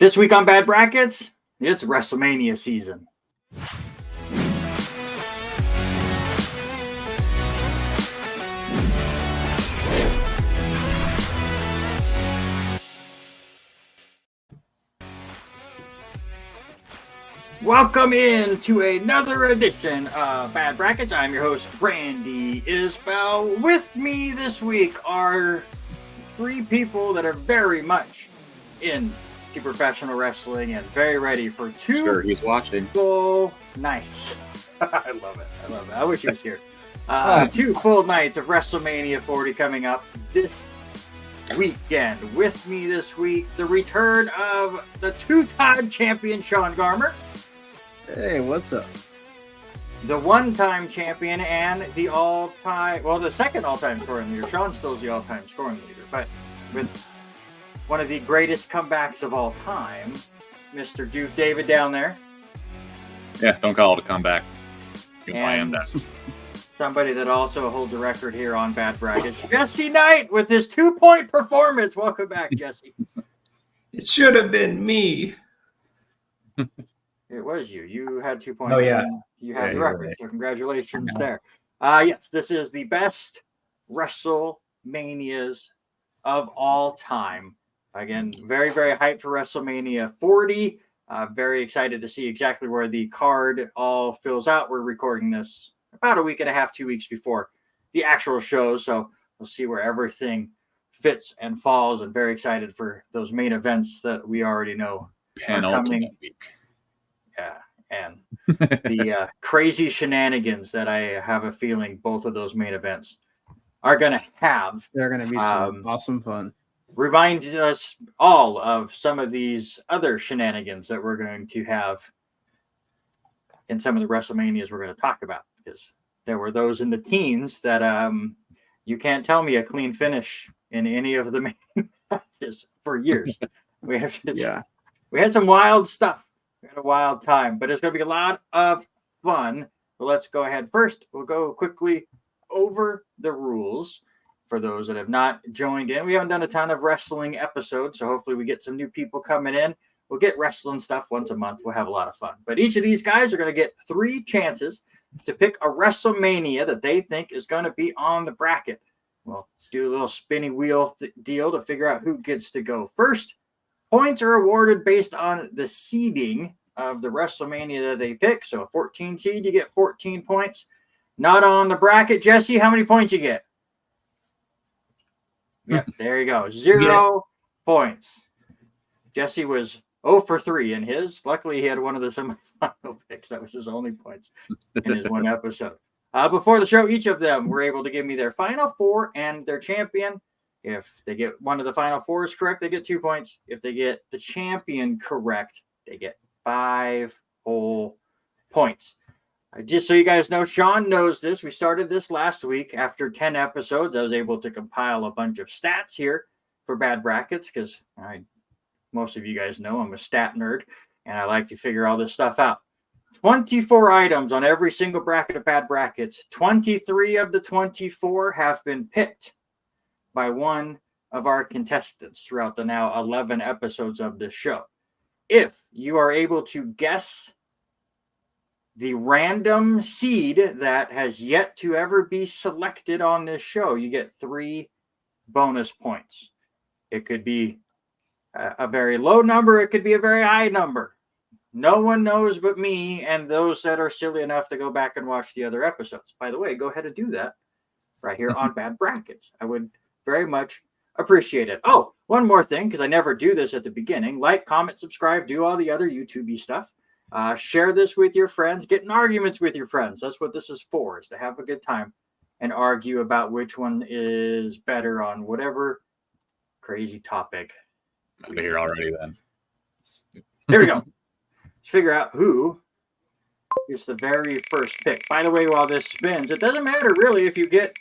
This week on Bad Brackets, it's Wrestlemania season. Welcome in to another edition of Bad Brackets. I'm your host, Randy Isbell. With me this week are three people that are very much into professional wrestling and very ready for he's watching. Full nights. I love it. I wish he was here. 2 full nights of WrestleMania 40 coming up this weekend. With me this week, the return of the 2-time champion Sean Garmer. Hey, what's up? The 1-time champion and the the second all-time scoring leader. Sean still's the all-time scoring leader, but with one of the greatest comebacks of all time, Mr. Duke David down there. Yeah, don't call it a comeback. I am that. Somebody that also holds a record here on Bad Brackets, Jesse Knight, with his 2-point performance. Welcome back, Jesse. It should have been me. It was you. You had 2 points. Oh, yeah. You had the record. Right. So congratulations there. Yes, this is the best WrestleManias of all time. Again, very, very hyped for WrestleMania 40. Very excited to see exactly where the card all fills out. We're recording this about a week and a half, 2 weeks before the actual show. So we'll see where everything fits and falls. And very excited for those main events that we already know are coming. Week. Yeah, and the crazy shenanigans that I have a feeling both of those main events are going to have. They're going to be some awesome fun. Remind us all of some of these other shenanigans that we're going to have in some of the WrestleManias we're going to talk about, because there were those in the teens that you can't tell me a clean finish in any of the main matches for years. We had some wild stuff. We had a wild time, but it's going to be a lot of fun. But let's go ahead first. We'll go quickly over the rules for those that have not joined in. We haven't done a ton of wrestling episodes, so hopefully we get some new people coming in. We'll get wrestling stuff once a month. We'll have a lot of fun. But each of these guys are going to get 3 chances to pick a WrestleMania that they think is going to be on the bracket. We'll do a little spinny wheel deal to figure out who gets to go first. Points are awarded based on the seeding of the WrestleMania that they pick. So a 14 seed, you get 14 points. Not on the bracket. Jesse, how many points you get? Yep, there you go. 0 points. Jesse was 0 for 3 in his. Luckily, he had one of the semifinal picks. That was his only points in his one episode. Before the show, each of them were able to give me their final 4 and their champion. If they get one of the final 4s correct, they get 2 points. If they get the champion correct, they get 5 whole points. Just so you guys know, Sean knows this. We started this last week. After 10 episodes, I was able to compile a bunch of stats here for Bad Brackets because most of you guys know I'm a stat nerd, and I like to figure all this stuff out. 24 items on every single bracket of Bad Brackets. 23 of the 24 have been picked by one of our contestants throughout the now 11 episodes of this show. If you are able to guess the random seed that has yet to ever be selected on this show, you get 3 bonus points. It could be a very low number. It could be a very high number. No one knows but me and those that are silly enough to go back and watch the other episodes. By the way, go ahead and do that right here on Bad Brackets. I would very much appreciate it. Oh, one more thing, because I never do this at the beginning. Like, comment, subscribe, do all the other YouTube-y stuff. Share this with your friends. Get in arguments with your friends. That's what this is for, is to have a good time and argue about which one is better on whatever crazy topic. I'm here already then. Here we go. Let's figure out who is the very first pick. By the way, while this spins, it doesn't matter really if you get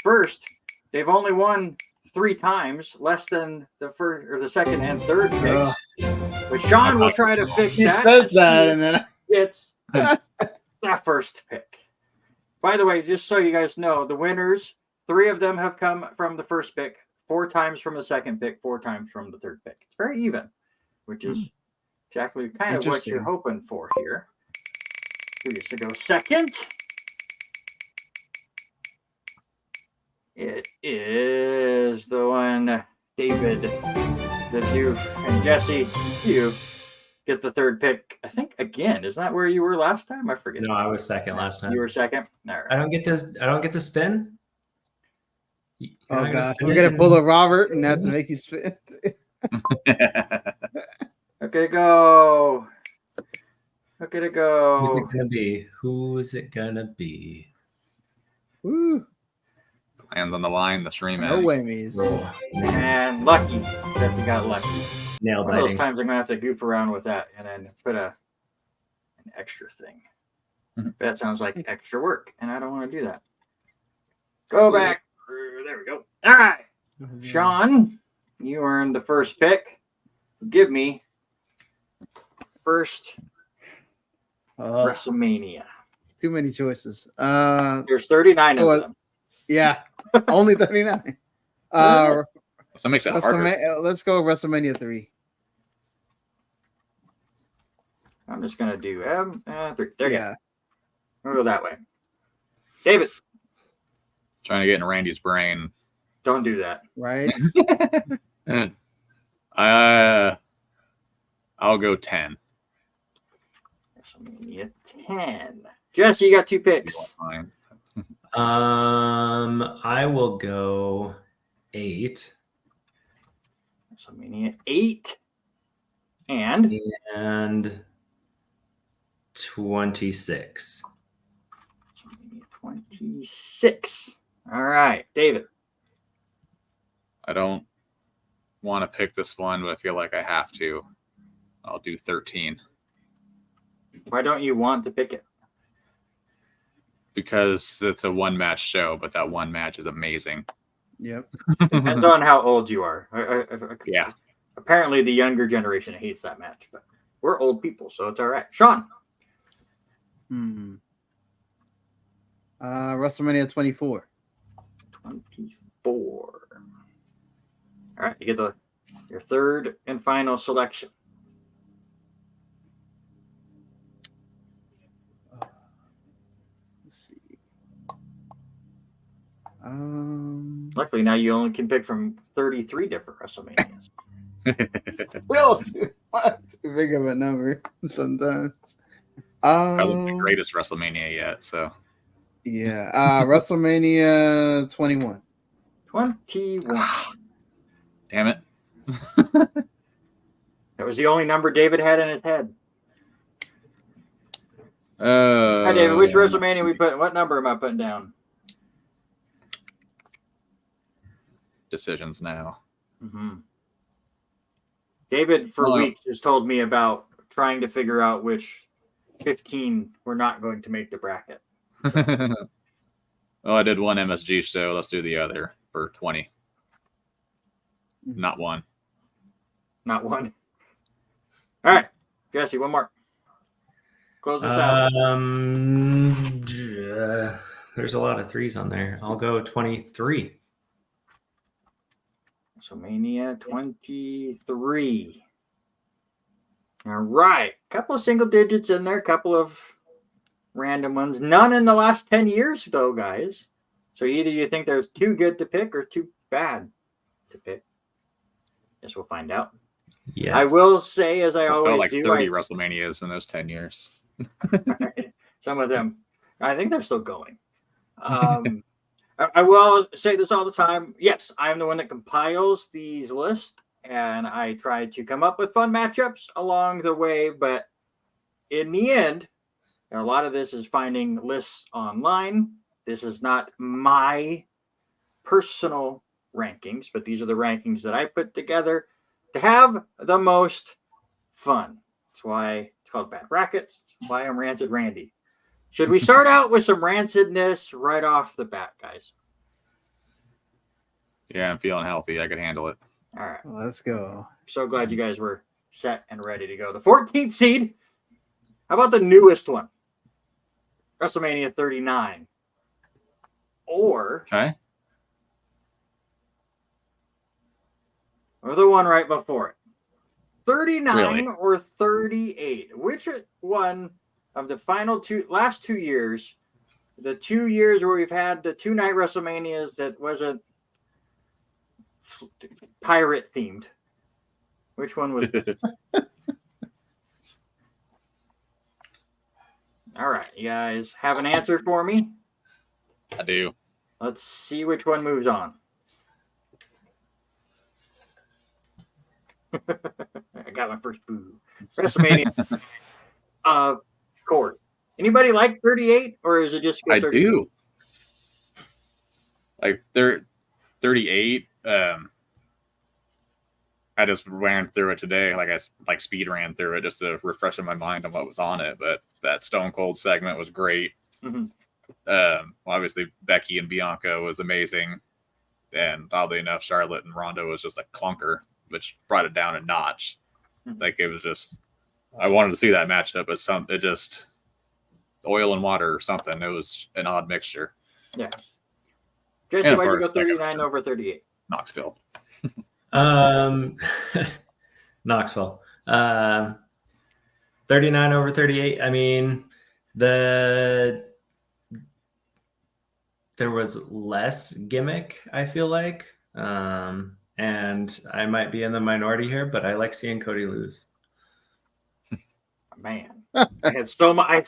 first. They've only won 3 times, less than the first or the second and third picks. But Sean will try to fix that. He says that, and then it's the first pick. By the way, just so you guys know, the winners, 3 of them have come from the first pick, 4 times from the second pick, 4 times from the third pick. It's very even, which is exactly kind of what you're Interesting. hoping for here. Who gets to go second? It is the one, David, that you and Jesse, you get the third pick. I think again, isn't that where you were last time? I forget. No, I was second last time. You were second. All right. I don't get this. I don't get the spin. You're Oh not gonna god, spin we're it gonna and- pull a Robert and have to make you spin. Okay, go. Okay, to Who's go. it gonna be? Who's it gonna be? Woo. Hands on the line. This No rematch. whammies. Oh, man. And lucky. Jesse got lucky. Nail One of those biting. times I'm gonna have to goof around with that and then put an extra thing. That sounds like extra work, and I don't want to do that. Go back. There we go. All right, Sean, you earned the first pick. Give me first WrestleMania. Too many choices. There's 39 of them. Yeah, only 39. So it makes it harder. Let's go WrestleMania 3. I'm just gonna do 3. There you Yeah. go. We'll go that way. David, Trying to get in Randy's brain. don't do that. Right. I'll go 10. WrestleMania 10. Jesse, you got 2 picks. Fine. I will go 8 WrestleMania 8 and and 26. WrestleMania 26. All right, David. I don't want to pick this one, but I feel like I have to. I'll do 13 Why don't you want to pick it? because it's a one-match show, but that one match is amazing. Yep. Depends on how old you are. Yeah. Apparently, the younger generation hates that match, but we're old people, so it's all right. Sean. WrestleMania 24. 24. All right, you get your third and final selection. Let's see. Luckily, now you only can pick from 33 different WrestleManias. Still too big of a number sometimes. Probably the greatest WrestleMania yet. So Yeah. WrestleMania 21. 21. damn it. That was the only number David had in his head. Hi, Hi, David. Which WrestleMania we put? What number am I putting down? Decisions now. Mm-hmm. David, for weeks, has told me about trying to figure out which 15 were not going to make the bracket. Oh, I did one MSG show. Let's do the other for 20. Not one. Not one. All right, Jesse, one more. Close this out. There's a lot of 3s on there. I'll go 23. WrestleMania 23. All right. Couple of single digits in there, couple of random ones. None in the last 10 years, though, guys. So either you think there's too good to pick or too bad to pick. Guess we'll find out. Yes. I will say, as I I always felt like do, 30 WrestleManias in those 10 years. some of them, I think they're still going. I will say this all the time. Yes, I'm the one that compiles these lists, and I try to come up with fun matchups along the way. But in the end, a lot of this is finding lists online. This is not my personal rankings, but these are the rankings that I put together to have the most fun. That's why it's called Bad Brackets. That's why I'm Rancid Randy. Should we start out with some rancidness right off the bat, guys? Yeah, I'm feeling healthy. I could handle it. All right. Let's go. So glad you guys were set and ready to go. The 14th seed. How about the newest one? WrestleMania 39. Or Okay. the one right before it. 39 Really? or 38? Which one of the last 2 years, the 2 years where we've had the 2-night WrestleManias that wasn't pirate themed? Which one was? All right, you guys have an answer for me? I do. Let's see which one moves on. I got my first boo. WrestleMania. Cord. Anybody like 38, or is it just? I do. Like 38. I just ran through it today. I speed ran through it just to refresh my mind on what was on it. But that Stone Cold segment was great. Mm-hmm. Obviously Becky and Bianca was amazing, and oddly enough, Charlotte and Ronda was just a clunker, which brought it down a notch. Mm-hmm. Like it was just, I wanted to see that matchup, but it just oil and water or something. It was an odd mixture. Yeah. Jesse, why'd you go 39 over 38? Knoxville. Knoxville. 39 over 38. I mean, there was less gimmick, I feel like. And I might be in the minority here, but I like seeing Cody lose. Man, I had so much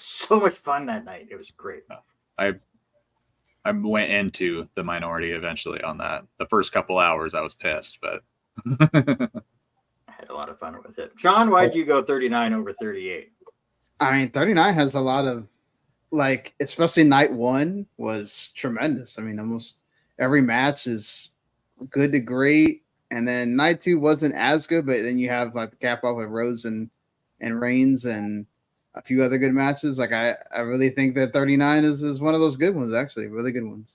fun that night. It was great. I went into the minority eventually on that. The first couple hours I was pissed, but I had a lot of fun with it. Sean, why'd you go 39 over 38? I mean, 39 has a lot of, like, especially night one was tremendous. I mean, almost every match is good to great. And then night two wasn't as good, but then you have like the cap off with Rose and Reigns and a few other good matches. Like I really think that 39 is one of those good ones, actually, really good ones.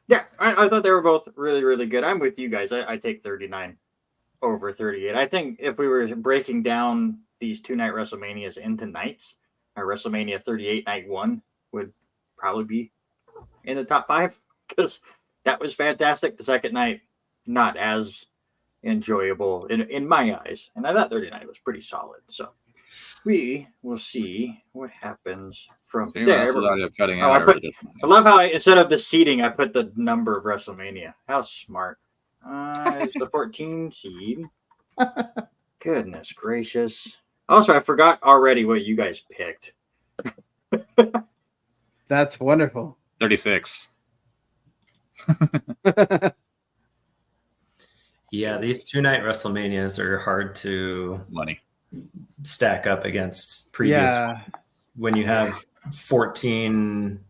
Yeah, I thought they were both really, really good. I'm with you guys. I take 39 over 38. I think if we were breaking down these 2-night WrestleManias into nights, our WrestleMania 38 night 1 would probably be in the top 5 because that was fantastic. The second night, not as enjoyable in my eyes. And I thought 39 was pretty solid. So we will see what happens from there. I love how instead of the seeding, I put the number of WrestleMania. How smart. It's the 14 seed. Goodness gracious. Also, I forgot already what you guys picked. That's wonderful. 36. Yeah, these 2-night WrestleManias are hard to stack up against previous ones. When you have 15,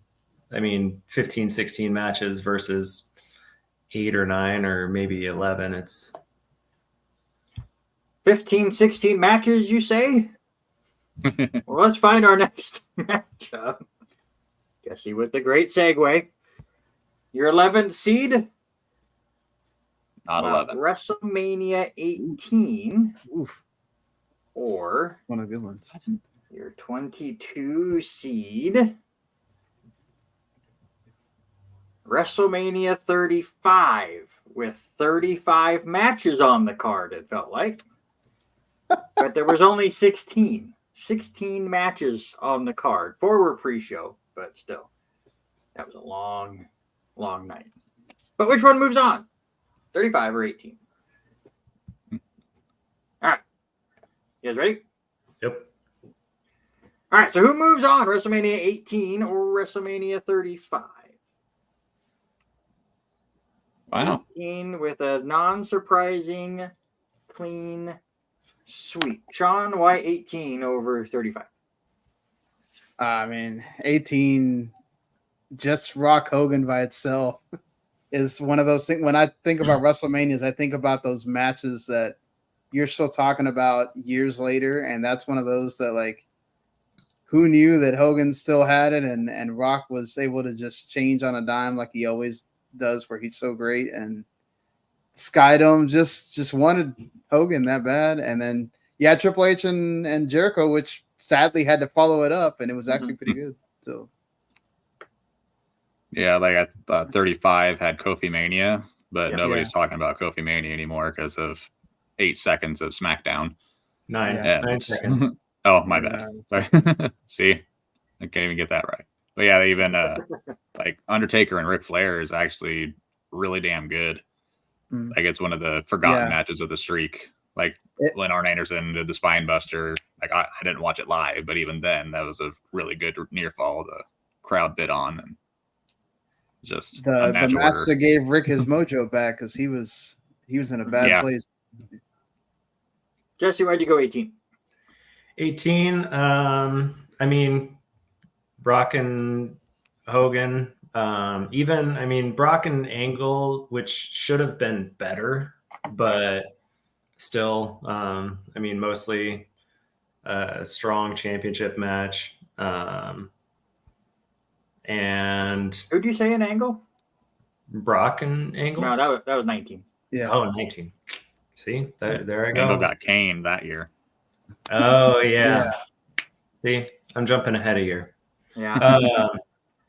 16 matches versus 8 or 9 or maybe 11. It's 15, 16 matches, you say? Well, let's find our next matchup. Jesse with the great segue. Your 11th seed? Not 11. WrestleMania 18. Oof. Or one of the good ones. Your 22 seed. WrestleMania 35 with 35 matches on the card, it felt like. But there was only 16 matches on the card. 4 were pre-show, but still. That was a long, long night. But which one moves on? 35 or 18? All right. You guys ready? Yep. All right, so who moves on? WrestleMania 18 or WrestleMania 35? Wow. 18 with a non-surprising, clean sweep. Sean, why 18 over 35? 18, just Rock Hogan by itself is one of those things. When I think about WrestleManias, I think about those matches that you're still talking about years later. And that's one of those that, like, who knew that Hogan still had it and Rock was able to just change on a dime like he always does, where he's so great. And Skydome just wanted Hogan that bad. And then you had Triple H and Jericho, which sadly had to follow it up, and it was actually pretty good. So yeah, like I thought 35 had Kofi Mania, but nobody's talking about Kofi Mania anymore because of 8 seconds of SmackDown. Nine seconds. Oh, my bad. Sorry. See, I can't even get that right. But yeah, even like Undertaker and Ric Flair is actually really damn good. Like it's one of the forgotten matches of the streak. Like when Arn Anderson did the spine buster, like I didn't watch it live, but even then, that was a really good near fall. The crowd bid on, and just the match that gave Rick his mojo back because he was in a bad place. Jesse, why'd you go 18? 18. I mean, Brock and Hogan. Brock and Angle, which should have been better, but still, mostly a strong championship match. And who'd you say in Angle? Brock and Angle? No, that was 19. Yeah. Oh, 19. See, there I go. Angle got caned that year. Oh, yeah. See, I'm jumping ahead a year. Yeah.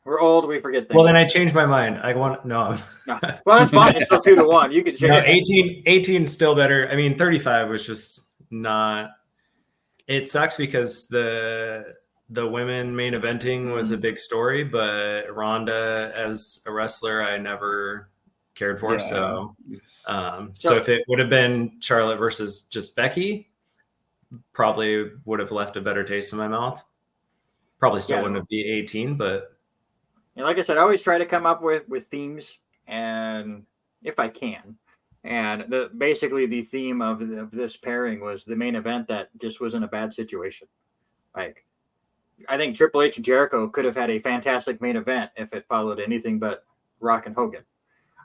We're old. We forget things. Well, then I changed my mind. No. No. Well, that's fine. It's still 2-1. You could change. No, 18 is still better. I mean, 35 was just not. It sucks because the women main eventing was a big story, but Ronda as a wrestler, I never cared for. So if it would have been Charlotte versus just Becky, probably would have left a better taste in my mouth. Probably still wouldn't have been 18, but. Like I said, I always try to come up with themes, and if I can. And basically the theme of this pairing was the main event that just was in a bad situation. Like, I think Triple H and Jericho could have had a fantastic main event if it followed anything but Rock and Hogan.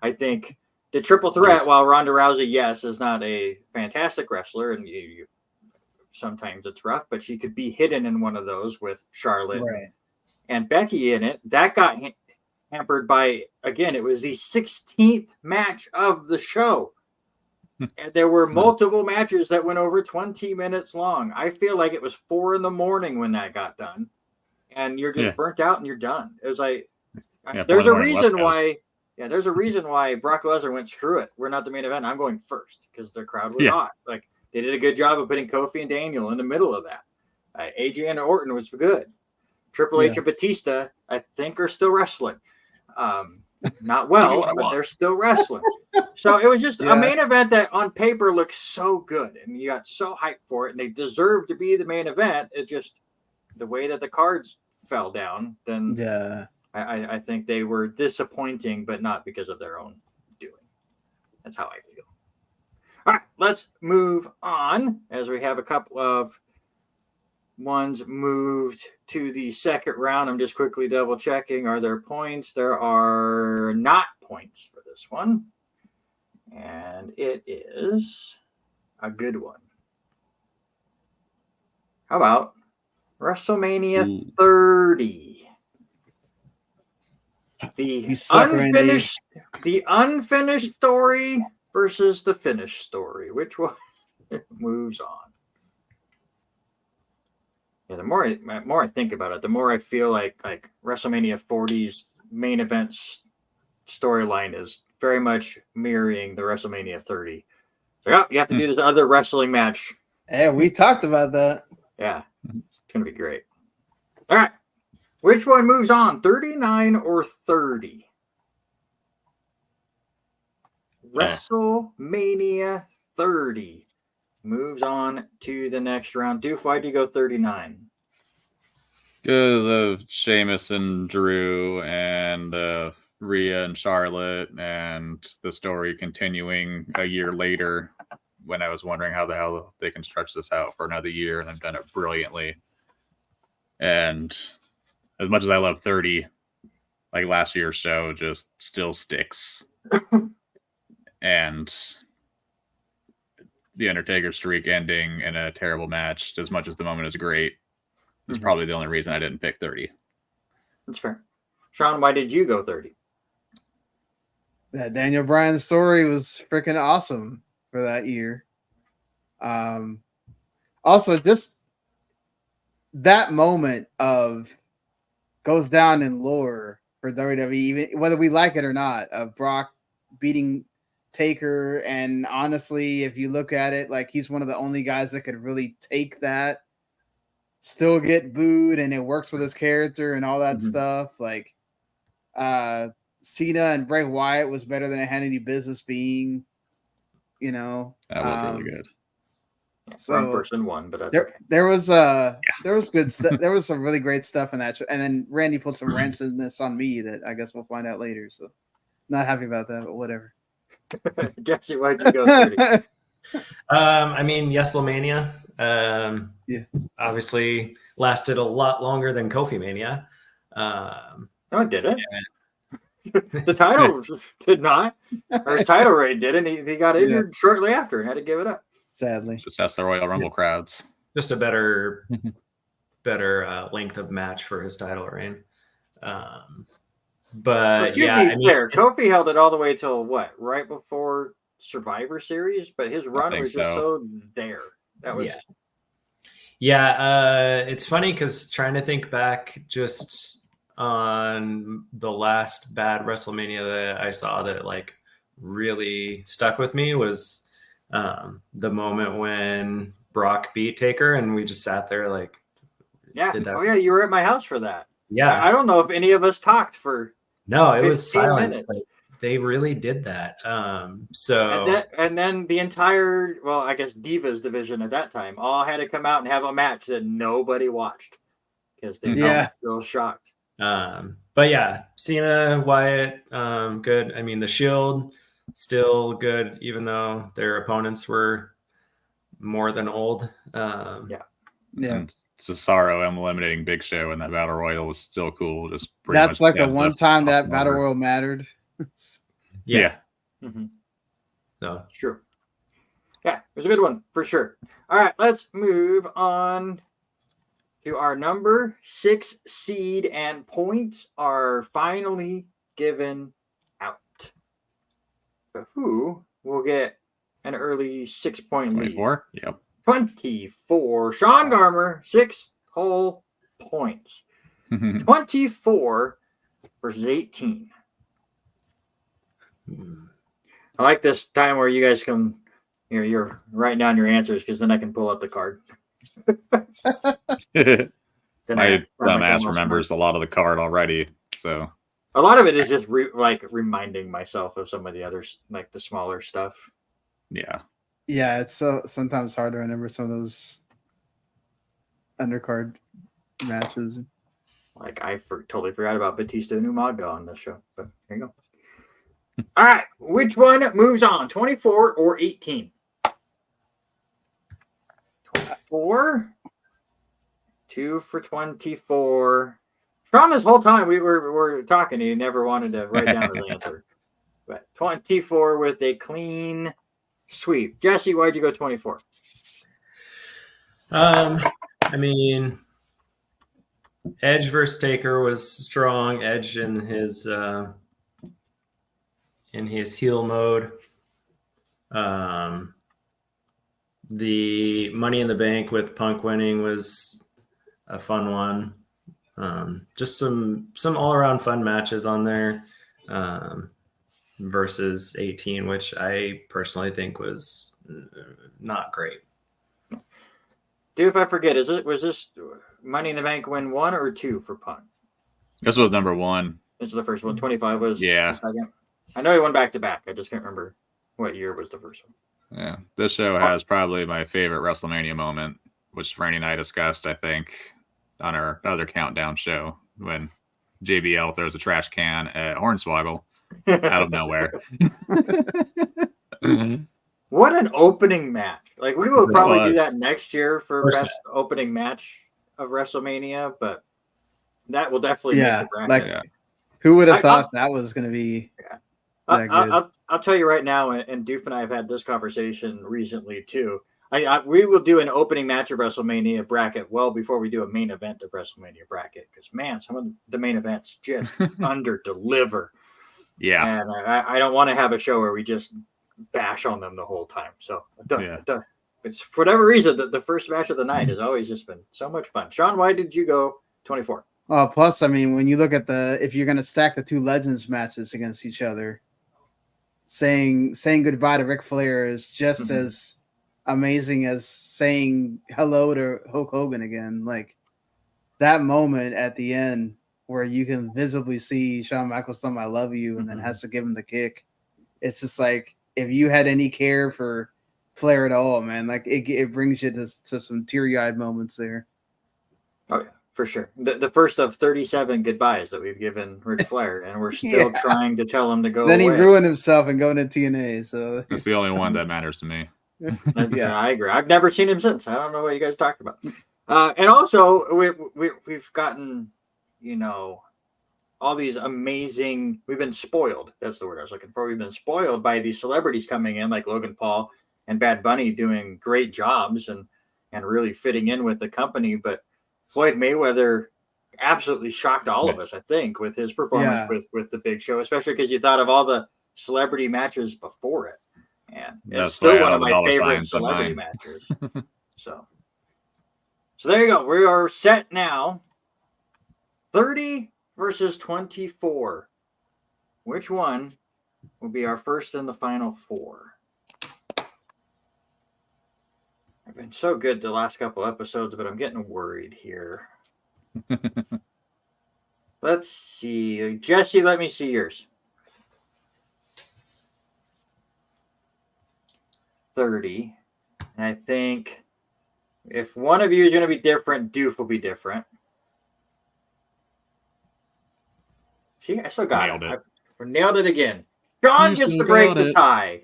I think the triple threat, while Ronda Rousey, yes, is not a fantastic wrestler, and you sometimes it's rough, but she could be hidden in one of those with Charlotte. Right. And Becky in it, that got hampered by, again, it was the 16th match of the show. And there were multiple matches that went over 20 minutes long. I feel like it was 4 a.m. when that got done. And you're just burnt out and you're done. It was like, there's a reason why Brock Lesnar went, screw it. We're not the main event. I'm going first because the crowd was hot. Like, they did a good job of putting Kofi and Daniel in the middle of that. AJ and Orton was good. Triple H and Batista, I think, are still wrestling. Not well, but they're still wrestling. So it was just a main event that on paper looked so good. And you got so hyped for it. And they deserved to be the main event. It just, the way that the cards fell down, then I think they were disappointing, but not because of their own doing. That's how I feel. All right, let's move on as we have a couple of ones moved to the second round. I'm just quickly double checking. Are there points? There are not points for this one. And it is a good one. How about WrestleMania 30? The unfinished story versus the finished story. Which one moves on? Yeah, the more I think about it, the more I feel like WrestleMania 40's main event storyline is very much mirroring the WrestleMania 30. So you have to do this other wrestling match. Yeah, we talked about that. Yeah, it's gonna be great. All right, which one moves on, 39 or 30? WrestleMania 30 moves on to the next round. Doof, why'd you go 39? Because of Sheamus and Drew and Rhea and Charlotte and the story continuing a year later when I was wondering how the hell they can stretch this out for another year, and they've done it brilliantly. And as much as I love 30, like last year's show just still sticks. And the Undertaker streak ending in a terrible match, as much as the moment is great, is probably the only reason I didn't pick 30. That's fair. Sean, why did you go 30? That Daniel Bryan story was freaking awesome for that year. Also, just that moment of goes down in lore for WWE, even whether we like it or not, of Brock beating Taker, and honestly, if you look at it, like he's one of the only guys that could really take that, still get booed, and it works with his character and all that stuff. Like Cena and Bray Wyatt was better than it had any business being. You know, that was really good. So wrong person won, but that's okay. There was good stuff. There was some really great stuff in that show. And then Randy put some rancidness on me that I guess we'll find out later. So not happy about that, but whatever. Jesse, why'd you go 30? I mean, Wrestlemania. Obviously lasted a lot longer than Kofi Mania. No, it didn't. The title did not. Or his title reign didn't. He got injured shortly after and had to give it up. Sadly. Just ask the Royal Rumble crowds. Just a better length of match for his title reign. But yeah, to be fair, Kofi held it all the way till what? Right before Survivor Series, but his run was just so there. That was it's funny because trying to think back just on the last bad WrestleMania that I saw that like really stuck with me was the moment when Brock beat Taker, and we just sat there like, oh yeah, you were at my house for that. Yeah, I don't know if any of us talked for. No, it was silence. Like, they really did that. And then the entire, well, I guess Divas division at that time all had to come out and have a match that nobody watched because they were still shocked. But yeah, Cena, Wyatt, good. I mean, the Shield still good, even though their opponents were more than old. And Cesaro eliminating Big Show in that Battle Royal was still cool. Just that's like the one time that Battle Royal mattered. Yeah. Mm-hmm. No, it's true. Yeah, it was a good one for sure. All right, let's move on to our number 6 seed, and points are finally given out. But who will get an early 6-point lead? 24? Yep. 24. Sean Garmer, 6 whole points. 24 versus 18. I like this time where you guys can, you're writing down your answers because then I can pull up the card. My dumbass remembers a lot of the card already, so a lot of it is just reminding myself of some of the others, like the smaller stuff. Yeah, it's sometimes hard to remember some of those undercard matches. Like I totally forgot about Batista and Umaga on this show, but here you go. All right, which one moves on? 24 or 18? 24. 2 for 24. Sean, this whole time we were talking, he never wanted to write down his answer. But 24 with a clean sweep. Jesse, why'd you go 24? I mean, Edge versus Taker was strong. Edge in his heel mode. The Money in the Bank with Punk winning was a fun one. Just some all around fun matches on there. Versus 18, which I personally think was not great. Dude, if I forget, was this Money in the Bank win 1 or 2 for Punk? This was number 1. This is the first one. 25 was the second. I know he went back to back. I just can't remember what year was the first one. Yeah, this show has probably my favorite WrestleMania moment, which Randy and I discussed, I think, on our other countdown show when JBL throws a trash can at Hornswoggle out of nowhere. What an opening match. Like, we will probably do that next year for best opening match of WrestleMania, but that will definitely make the bracket. Who would have thought that was going to be that good? I'll tell you right now, and Doof and I have had this conversation recently too. We will do an opening match of WrestleMania bracket well before we do a main event of WrestleMania bracket, because man, some of the main events just under deliver. Yeah, and I don't want to have a show where we just bash on them the whole time. So it's for whatever reason the first match of the night has always just been so much fun. Sean, why did you go 24? Plus, I mean, when you look at if you're going to stack the two Legends matches against each other, saying goodbye to Ric Flair is just as amazing as saying hello to Hulk Hogan again. Like that moment at the end where you can visibly see Shawn Michaels tell him "I love you" and then has to give him the kick. It's just like if you had any care for Flair at all, man, like it brings you to some teary-eyed moments there. Oh yeah, for sure. The first of 37 goodbyes that we've given Ric Flair, and we're still trying to tell him to go. Then away. he ruined himself and going to TNA. So that's the only one that matters to me. Yeah, I agree. I've never seen him since. I don't know what you guys talked about. And also, we've gotten, all these amazing. We've been spoiled. That's the word I was looking for. We've been spoiled by these celebrities coming in, like Logan Paul and Bad Bunny, doing great jobs and really fitting in with the company. But Floyd Mayweather absolutely shocked all of us, I think, with his performance with the Big Show, especially because you thought of all the celebrity matches before it. And it's still one of my favorite celebrity matches. So there you go. We are set now. 30 versus 24. Which one will be our first in the final four? I've been so good the last couple episodes, but I'm getting worried here. Let's see. Jesse, let me see yours. 30. And I think if one of you is going to be different, Doof will be different. See, I still got it. I nailed it again. John gets to break the tie.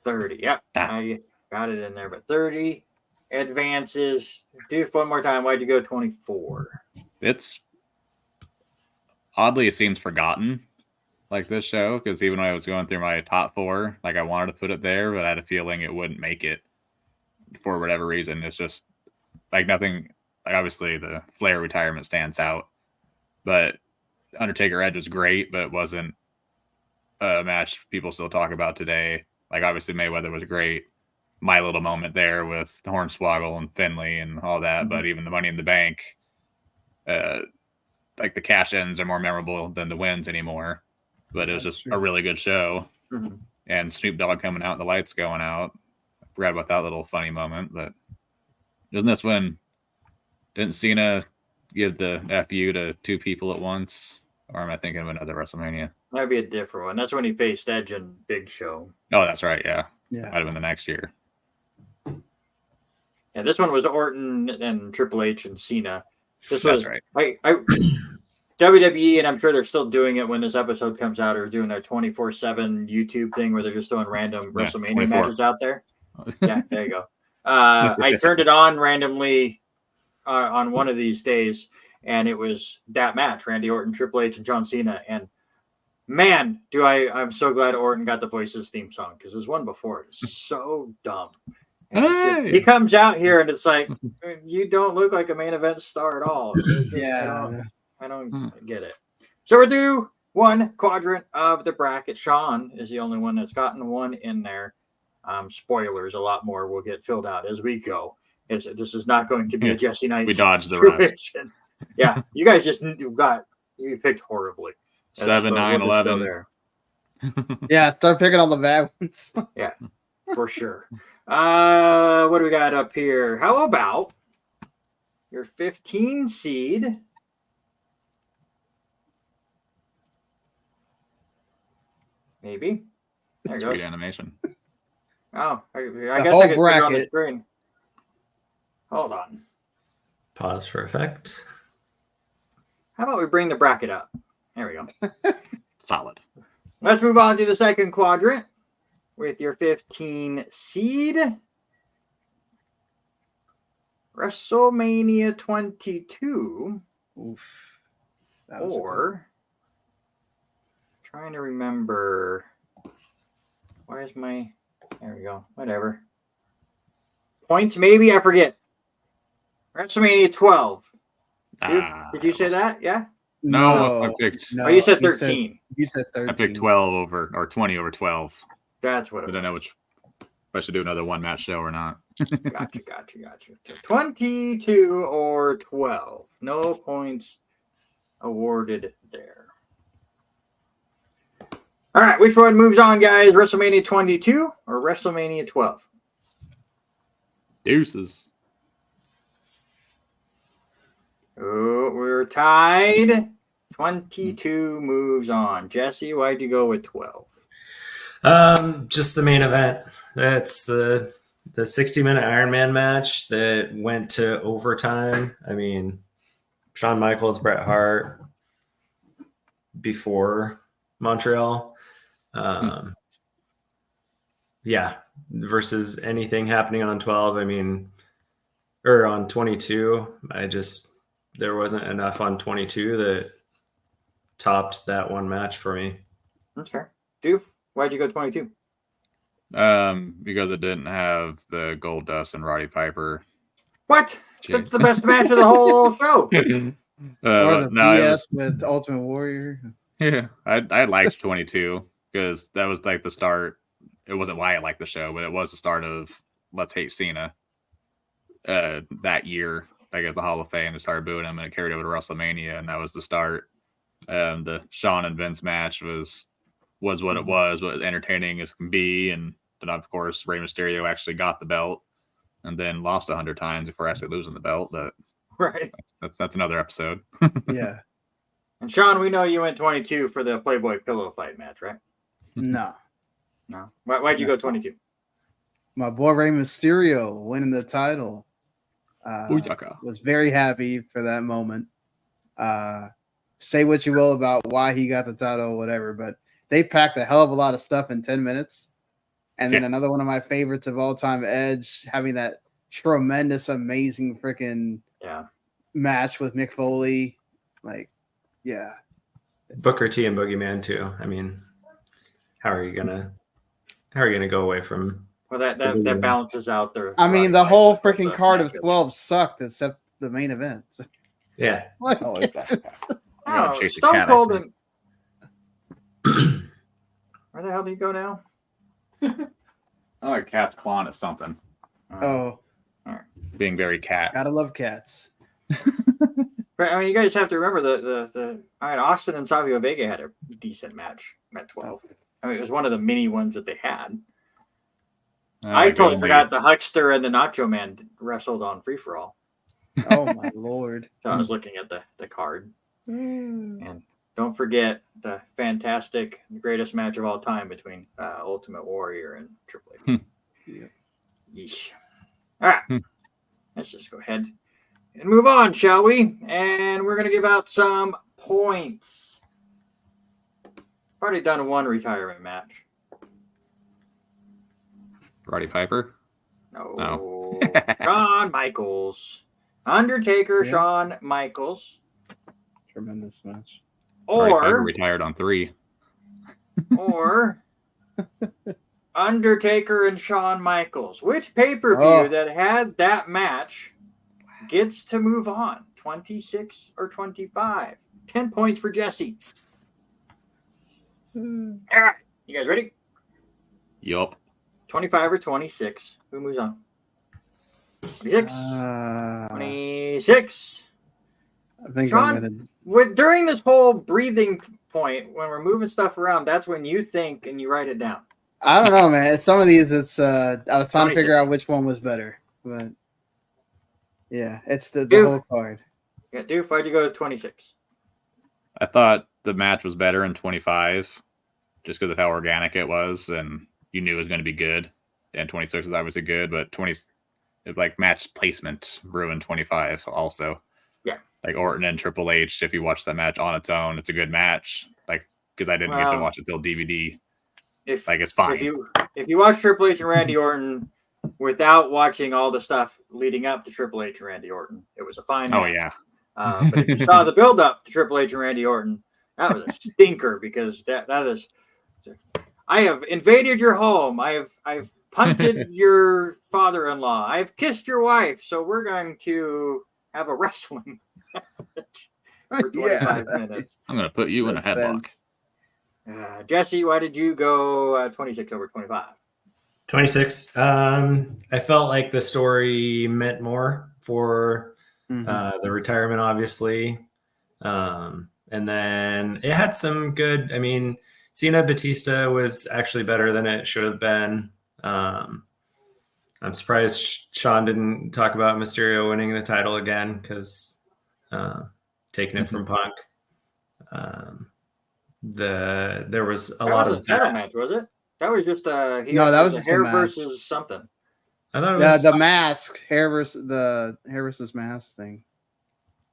30. Yep. I got it in there, but 30 advances. Doof, one more time. Why'd you go 24? It's oddly, it seems forgotten. Like this show, because even when I was going through my top four, like I wanted to put it there, but I had a feeling it wouldn't make it for whatever reason. It's just like nothing. Like obviously the Flair retirement stands out, but Undertaker Edge was great, but it wasn't a match people still talk about today. Like obviously Mayweather was great. My little moment there with Hornswoggle and Finley and all that, but even the Money in the Bank, like the cash ins are more memorable than the wins anymore. But it was just a really good show. And Snoop Dogg coming out and the lights going out. I forgot about that little funny moment. But isn't this when didn't Cena give the FU to two people at once? Or am I thinking of another WrestleMania? That'd be a different one. That's when he faced Edge and Big Show. Oh, that's right. Yeah. Yeah. Might have been the next year. Yeah, this one was Orton and Triple H and Cena. This was right. I WWE, and I'm sure they're still doing it when this episode comes out, or doing their 24/7 YouTube thing where they're just throwing random WrestleMania 24. matches out there. Yeah, there you go. I turned it on randomly on one of these days, and it was that match: Randy Orton, Triple H, and John Cena. And man, I'm so glad Orton got the Voices theme song, because there's one before it. It's so dumb. He comes out here, and it's like, you don't look like a main event star at all. I don't get it. So we'll do one quadrant of the bracket. Sean is the only one that's gotten one in there. Spoilers, a lot more will get filled out as we go. This is not going to be a Jesse Knight. We dodged the rest. Yeah, you guys you picked horribly. 7, 9, 11. There. Yeah, start picking all the bad ones. Yeah, for sure. What do we got up here? How about your 15 seed? Maybe. There you go. Sweet animation. Oh, I guess I could put it on the screen. Hold on. Pause for effect. How about we bring the bracket up? There we go. Solid. Let's move on to the second quadrant with your 15 seed. WrestleMania 22. Oof. Or trying to remember. Why is my... There we go. Whatever. Points, maybe? I forget. WrestleMania 12. Did you say that? Yeah? No, I picked. No, you said 13. You said 13. I picked 12 over, or 20 over 12. That's what it was. I don't know if I should do another one match show or not. Gotcha. So 22 or 12. No points awarded there. All right, which one moves on, guys? WrestleMania 22 or WrestleMania 12? Deuces. Oh, we're tied. 22 moves on. Jesse, why'd you go with 12? Just the main event. That's the 60-minute Iron Man match that went to overtime. I mean, Shawn Michaels, Bret Hart before Montreal. Yeah, versus anything happening on 12. I mean, or on 22. There wasn't enough on 22 that topped that one match for me. Okay. Doof, why'd you go 22? Because it didn't have the Gold Dust and Roddy Piper. What? That's the best match of the whole show. Or the BS with Ultimate Warrior. Yeah, I liked 22 because that was like the start. It wasn't why I liked the show, but it was the start of Let's Hate Cena. That year, I guess the Hall of Fame, they started booing him, and it carried over to WrestleMania, and that was the start. The Shawn and Vince match was what it was entertaining as can be, and then of course Rey Mysterio actually got the belt, and then lost 100 times before actually losing the belt. But right, that's another episode. Yeah. And Sean, we know you went 22 for the Playboy pillow fight match, right? No. Why'd you go 22? My boy Rey Mysterio winning the title. Was very happy for that moment. Say what you will about why he got the title, whatever, but they packed a hell of a lot of stuff in 10 minutes. And then another one of my favorites of all time, Edge, having that tremendous, amazing freaking match with Mick Foley. Like, yeah. Booker T and Boogeyman too. I mean, how are you gonna go away from? Well, that balances out their. I mean, the whole freaking card of 12 sucked except the main event. So, yeah. like, Always that. Oh, Stone Cold and where the hell do you go now? Oh, a cat's clawing at something. Oh, being very cat. Gotta love cats. But I mean, you guys have to remember the Austin and Savio Vega had a decent match at 12. I mean, it was one of the mini ones that they had. I totally forgot the Huckster and the Nacho Man wrestled on Free For All. Oh my lord! So I was looking at the card, and don't forget the fantastic, greatest match of all time between Ultimate Warrior and Triple H. Yeesh. All right, let's just go ahead and move on, shall we? And we're gonna give out some points. Already done one retirement match. Roddy Piper? No. Shawn Michaels. Undertaker, Shawn Michaels. Tremendous match. Or retired on 3. Or Undertaker and Shawn Michaels. Which pay-per-view that had that match gets to move on? 26 or 25? 10 points for Jesse. All right. You guys ready? Yup. 25 or 26. Who moves on? 26. 26. I think Sean, during this whole breathing point, when we're moving stuff around, that's when you think and you write it down. I don't know, man. Some of these, it's I was trying 26. to figure out which one was better, but yeah, it's the whole card. Yeah, Doof, why'd you go to 26? I thought the match was better in 25, just because of how organic it was, and you knew it was going to be good. And 26 was obviously good, but 20, like match placement ruined 25 also. Yeah. Like Orton and Triple H, if you watch that match on its own, it's a good match. Like, because I didn't get to watch it till DVD. It's fine. If you watch Triple H and Randy Orton without watching all the stuff leading up to Triple H and Randy Orton, it was a fine match. Oh, yeah. But if you saw the build up to Triple H and Randy Orton, that was a stinker because that is. I have invaded your home. I've punted your father-in-law. I've kissed your wife. So we're going to have a wrestling match for 25 minutes. I'm going to put you in a headlock. Jesse, why did you go 26 over 25? 26. I felt like the story meant more for the retirement, obviously. And then it had some good, I mean, Cena Batista was actually better than it should have been. I'm surprised Sean didn't talk about Mysterio winning the title again because taking it from Punk. There was a lot of a title match, was it? That was just that was just hair a match. versus something. I thought it was the mask hair versus mask thing.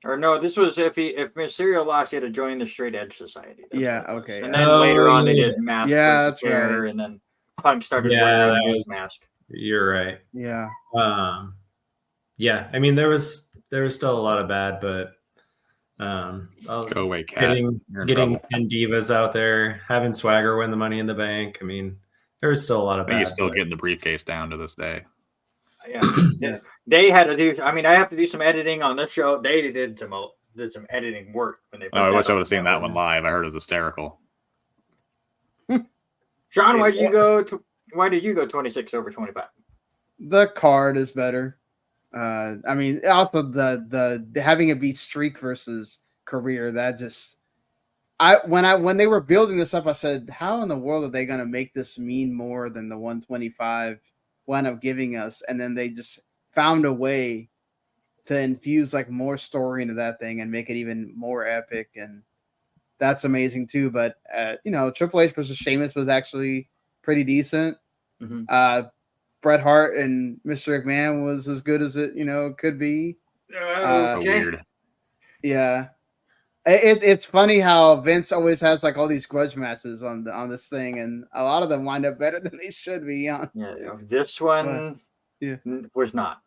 Or no, this was if Mysterio lost, he had to join the Straight Edge Society. Okay. And then later on, they did mask Yeah, versus that's hair, right. and then Punk started wearing his mask. You're right. Yeah. Yeah. I mean, there was still a lot of bad, but go away, Cat. Getting 10 divas out there, having Swagger win the Money in the Bank. I mean, there was still a lot of bad. He's still getting the briefcase down to this day. Yeah. They had to do. I mean, I have to do some editing on this show. They did some editing work when they. I wish I would have seen that one live. I heard it was hysterical. Sean, why did you go 26 over 25? The card is better. I mean, also the having it be streak versus career, that just when they were building this up, I said, how in the world are they going to make this mean more than the 125 wound up giving us? And then they just found a way to infuse like more story into that thing and make it even more epic, and that's amazing too. But Triple H versus Sheamus was actually pretty decent. Mm-hmm. Bret Hart and Mr. McMahon was as good as it could be. So weird. Yeah, it's funny how Vince always has like all these grudge matches on this thing, and a lot of them wind up better than they should be. Honestly. Yeah, this one was not.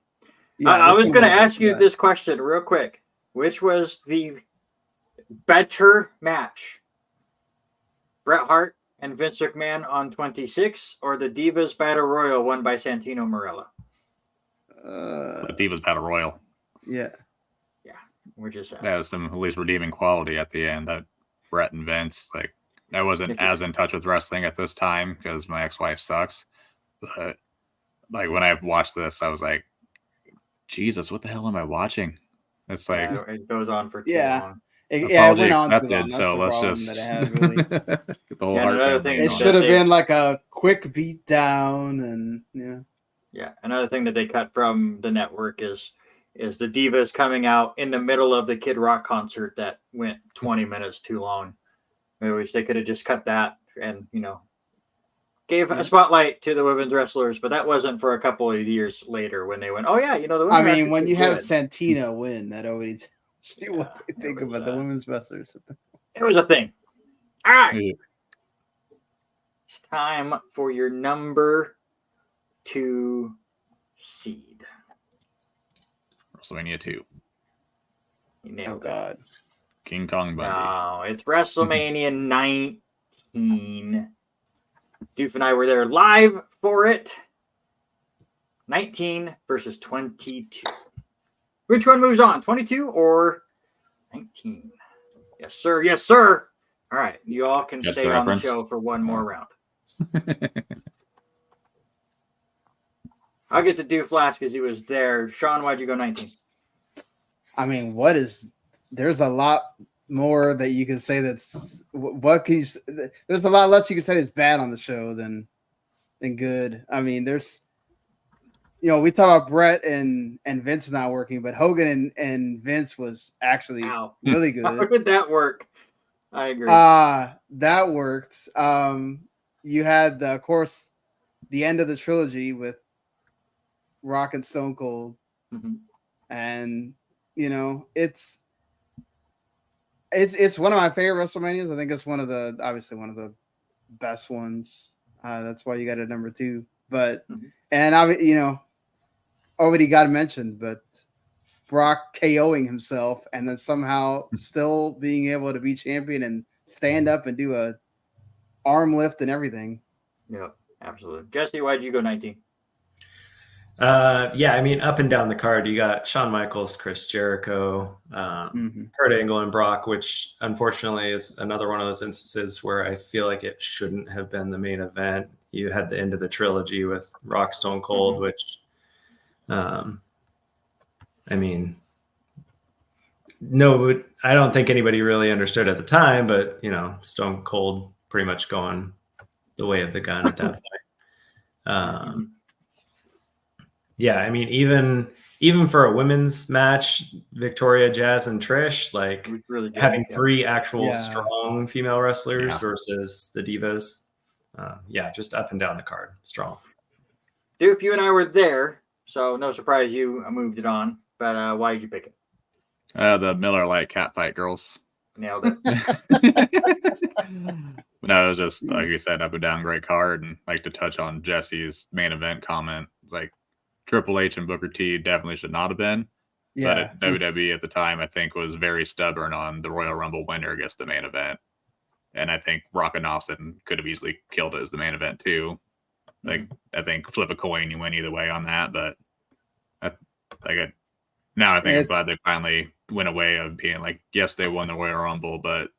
Yeah, I was going to ask you this question real quick. Which was the better match? Bret Hart and Vince McMahon on 26, or the Divas Battle Royal won by Santino Marella? The Divas Battle Royal. Yeah. We're just that was some at least redeeming quality at the end. That Bret and Vince, like, I wasn't as in touch with wrestling at this time because my ex-wife sucks. But like when I watched this, I was like, Jesus, what the hell am I watching? It's like it goes on for too long. It went on accepted, too long. That's so the let's problem just that it had, really. the whole heart thing. It should have been like a quick beat down, and another thing that they cut from the network is the Divas coming out in the middle of the Kid Rock concert that went 20 minutes too long. I wish they could have just cut that and gave a spotlight to the women's wrestlers, but that wasn't for a couple of years later when they went, the women. I mean, when you have Santino win, that already tells you what they think about the women's wrestlers. It was a thing. All right. Yeah. It's time for your number 2 seed. WrestleMania 2. Oh, God. King Kong Bundy. No, it's WrestleMania 19. Doof and I were there live for it. 19 versus 22. Which one moves on? 22 or 19? Yes, sir. Yes, sir. All right. You all can stay on the show for one more round. I'll get to Doof last because he was there. Sean, why'd you go 19? I mean, there's a lot more that you can say there's a lot less you can say that's bad on the show than good. I mean, there's we talk about Bret and Vince not working, but Hogan and Vince was actually really good. How did that work? I agree. That worked. You had of course the end of the trilogy with Rock and Stone Cold, and it's one of my favorite WrestleManias. I think it's obviously one of the best ones. That's why you got it number 2. But and already got mentioned, but Brock KOing himself and then somehow still being able to be champion and stand up and do a arm lift and everything. Yeah, absolutely. Jesse, why did you go 19? I mean, up and down the card, you got Shawn Michaels, Chris Jericho, Kurt Angle, and Brock, which unfortunately is another one of those instances where I feel like it shouldn't have been the main event. You had the end of the trilogy with Rock, Stone Cold, which, I mean, no, I don't think anybody really understood at the time, but Stone Cold pretty much going the way of the gun at that point. Yeah, I mean, even for a women's match, Victoria, Jazz, and Trish, like really good, having 3 actual strong female wrestlers Yeah. versus the divas. Just up and down the card, strong. Duke, you and I were there, so no surprise you moved it on. But why did you pick it? The Miller Lite Catfight girls. Nailed it. No, it was just like you said, up and down, great card. And like to touch on Jesse's main event comment, it's like Triple H and Booker T definitely should not have been. Yeah. But WWE at the time, I think, was very stubborn on the Royal Rumble winner against the main event. And I think Rock and Austin could have easily killed it as the main event too. Like I think flip a coin, you win either way on that. But now I think I'm glad they finally went away of being like, yes, they won the Royal Rumble, but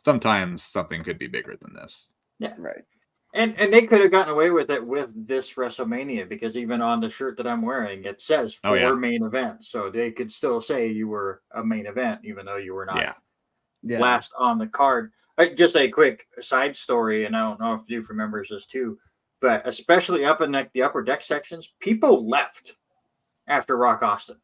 sometimes something could be bigger than this. Yeah, right. And they could have gotten away with it with this WrestleMania, because even on the shirt that I'm wearing, it says 4 main events. So they could still say you were a main event, even though you were not last on the card. Just a quick side story, and I don't know if Duke remembers this too, but especially up in the upper deck sections, people left after Rock Austin.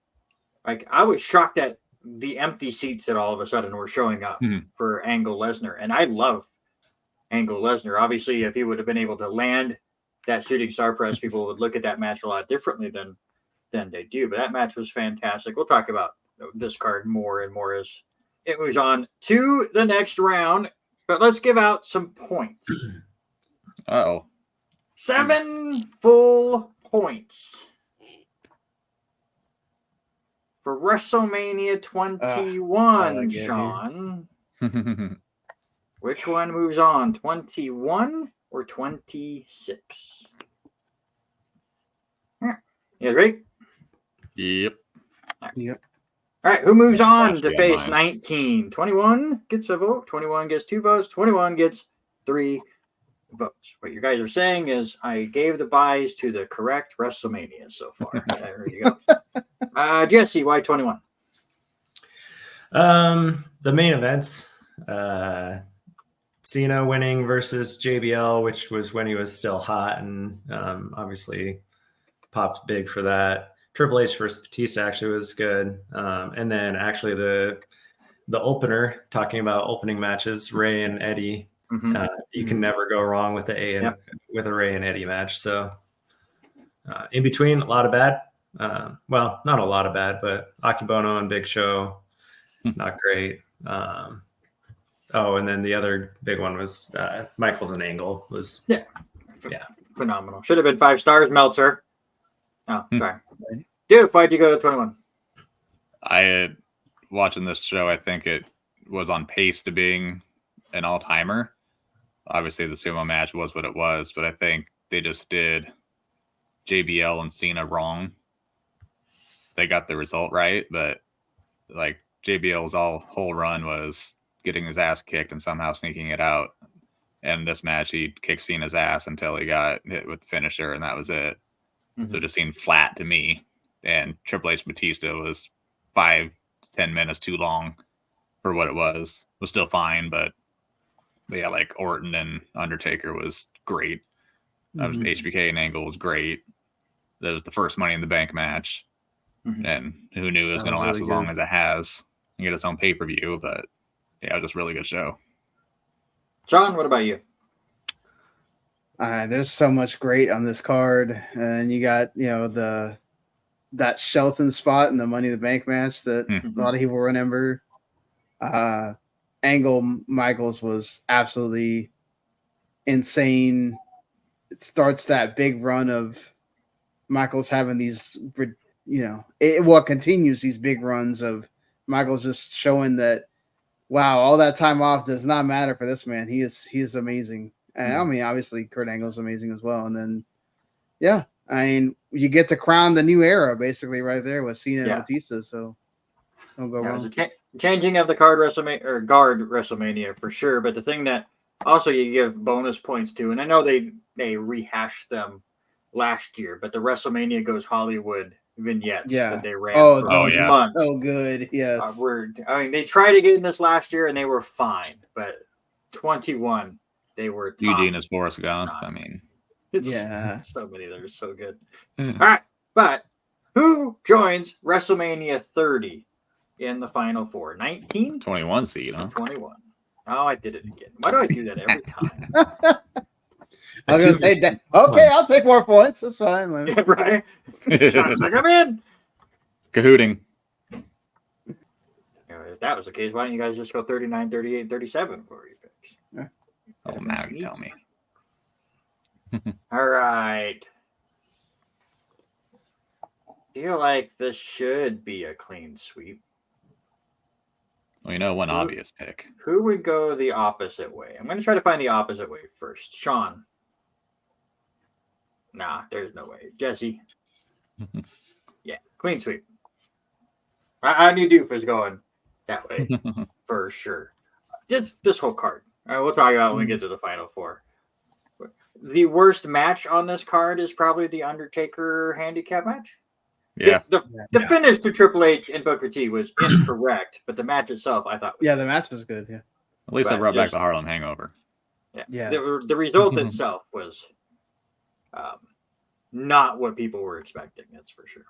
Like, I was shocked at the empty seats that all of a sudden were showing up for Angle Lesnar. And I love Angle Lesnar. Obviously, if he would have been able to land that shooting star press, people would look at that match a lot differently than they do. But that match was fantastic. We'll talk about this card more and more as it moves on to the next round. But let's give out some points. 7 full points for WrestleMania 21, Sean. Which one moves on, 21 or 26? You guys ready? Yep. All right, who moves on to face 19? 21 gets a vote, 21 gets 2 votes, 21 gets 3 votes. What you guys are saying is I gave the buys to the correct WrestleMania so far. There you go. Jesse, why 21? The main events, Cena winning versus JBL, which was when he was still hot, and obviously popped big for that. Triple H versus Batista actually was good. And then actually the opener, talking about opening matches, Ray and Eddie. You can never go wrong with with a Ray and Eddie match. So in between, a lot of bad. Well, not a lot of bad, but Akibono and Big Show, not great. And then the other big one was Michaels and Angle was phenomenal. Should have been 5 stars. Meltzer. Oh, sorry. Dude, why'd you go to 21? Watching this show, I think it was on pace to being an all-timer. Obviously, the sumo match was what it was, but I think they just did JBL and Cena wrong. They got the result right, but like JBL's whole run was getting his ass kicked and somehow sneaking it out. And this match, he kicked Cena's ass until he got hit with the finisher, and that was it. So it just seemed flat to me. And Triple H Batista was 5 to 10 minutes too long for what it was. It was still fine, but yeah, like Orton and Undertaker was great. That was HBK and Angle was great. That was the first Money in the Bank match. And who knew it was going to last really as long as it has and get its own pay-per-view. But yeah, it was just a really good show. John, what about you? There's so much great on this card, and you got that Shelton spot in the Money in the Bank match that a lot of people remember. Angle Michaels was absolutely insane. It starts that big run of Michaels having these, continues these big runs of Michaels just showing that, wow, all that time off does not matter for this man. He is amazing. And I mean, obviously, Kurt Angle's amazing as well. And then, you get to crown the new era basically right there with Cena and Batista. So don't go wrong. Changing of the guard WrestleMania for sure. But the thing that also you give bonus points to, and I know they rehashed them last year, but the WrestleMania Goes Hollywood vignettes that they ran for months. Oh, good. Yes. They tried to get in this last year and they were fine, but 21. they were top. Eugene is Forrest Gump. I mean, It's Yeah. so many that are so good. Yeah. All right, but who joins WrestleMania 30 in the final four? 19? 21 seed, huh? 21. Oh, I did it again. Why do I do that every time? I was gonna say that. Okay, I'll take more points. That's fine. Yeah, right? Sean's like, I'm in. Cahooting. If that was the case, why don't you guys just go 39, 38, 37 for your picks? Oh, now you tell me. All right. Feel like this should be a clean sweep. Well, you know, one obvious pick. Who would go the opposite way? I'm going to try to find the opposite way first. Sean. Nah, there's no way. Jesse. Yeah, clean sweep. I knew Doof was going that way for sure. Just this whole card. We'll talk about it when we get to the final four. The worst match on this card is probably the Undertaker handicap match. Yeah. The finish to Triple H and Booker T was incorrect, but the match itself, I thought. Yeah, the match was good. Yeah. At least I brought back the Harlem Hangover. Yeah. The result itself was not what people were expecting. That's for sure.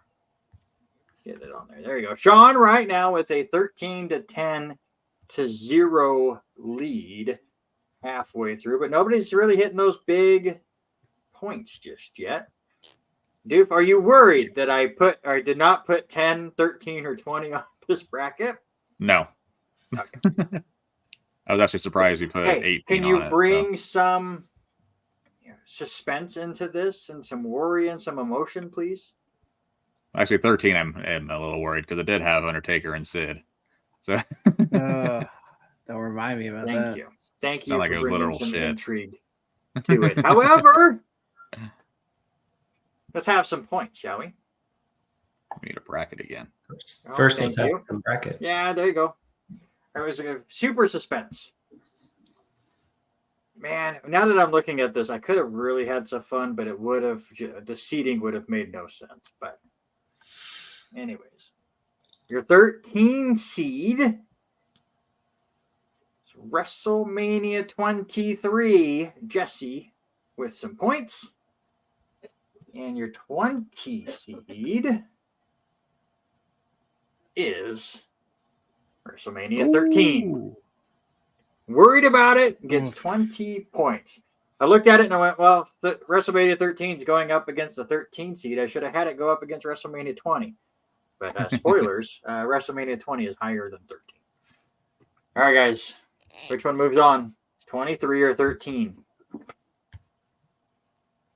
Get it on there. There you go. Sean right now with a 13-10 to 0 lead halfway through, but nobody's really hitting those big points just yet. Doof, are you worried that I did not put 10, 13, or 20 on this bracket? No. Okay. I was actually surprised you put 18 can you on it, bring some suspense into this and some worry and some emotion, please? Actually, 13, I'm a little worried because it did have Undertaker and Sid. So Don't remind me about that. Thank you Sound like for it was bringing literal some shit. intrigue to it. However, let's have some points, shall we? We need a bracket again. First, thank let's have you. some bracket. Yeah, there you go. It was a super suspense. Man, now that I'm looking at this, I could have really had some fun, but the seating would have made no sense. But anyways, your 13 seed is WrestleMania 23, Jesse, with some points. And your 20 seed is WrestleMania 13. Ooh. Worried about it, gets 20 points. I looked at it and I went, well, WrestleMania 13 is going up against the 13 seed. I should have had it go up against WrestleMania 20. But spoilers, WrestleMania 20 is higher than 13. All right, guys. Which one moves on? 23 or 13?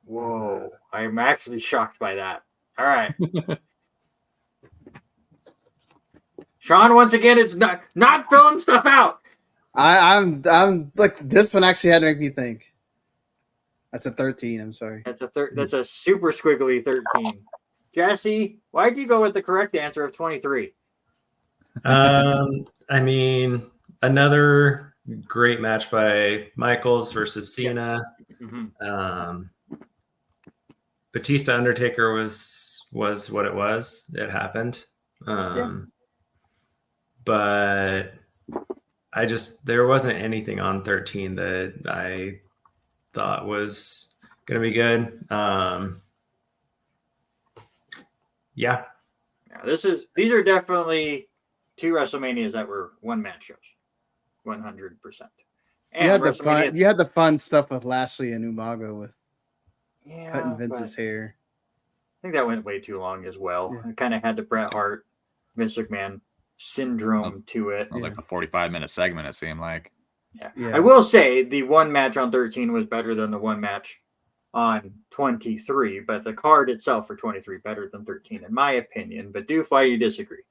Whoa. I'm actually shocked by that. All right. Sean, once again, it's not filling stuff out. I'm like, this one actually had to make me think. That's a 13. I'm sorry. That's a super squiggly 13. Jesse, why did you go with the correct answer of 23? I mean, another great match by Michaels versus Cena. Yeah. Mm-hmm. Batista Undertaker was what it was. It happened. But there wasn't anything on 13 that I thought was going to be good. Yeah. These are definitely two WrestleManias that were one match shows. 100%. And you had the fun stuff with Lashley and Umaga with cutting Vince's hair. I think that went way too long as well. It kind of had the Bret Hart, Vince McMahon syndrome to it. It was like a 45-minute segment, it seemed like. Yeah. I will say the one match on 13 was better than the one match on 23, but the card itself for 23 better than 13 in my opinion. But Doof, why you disagree?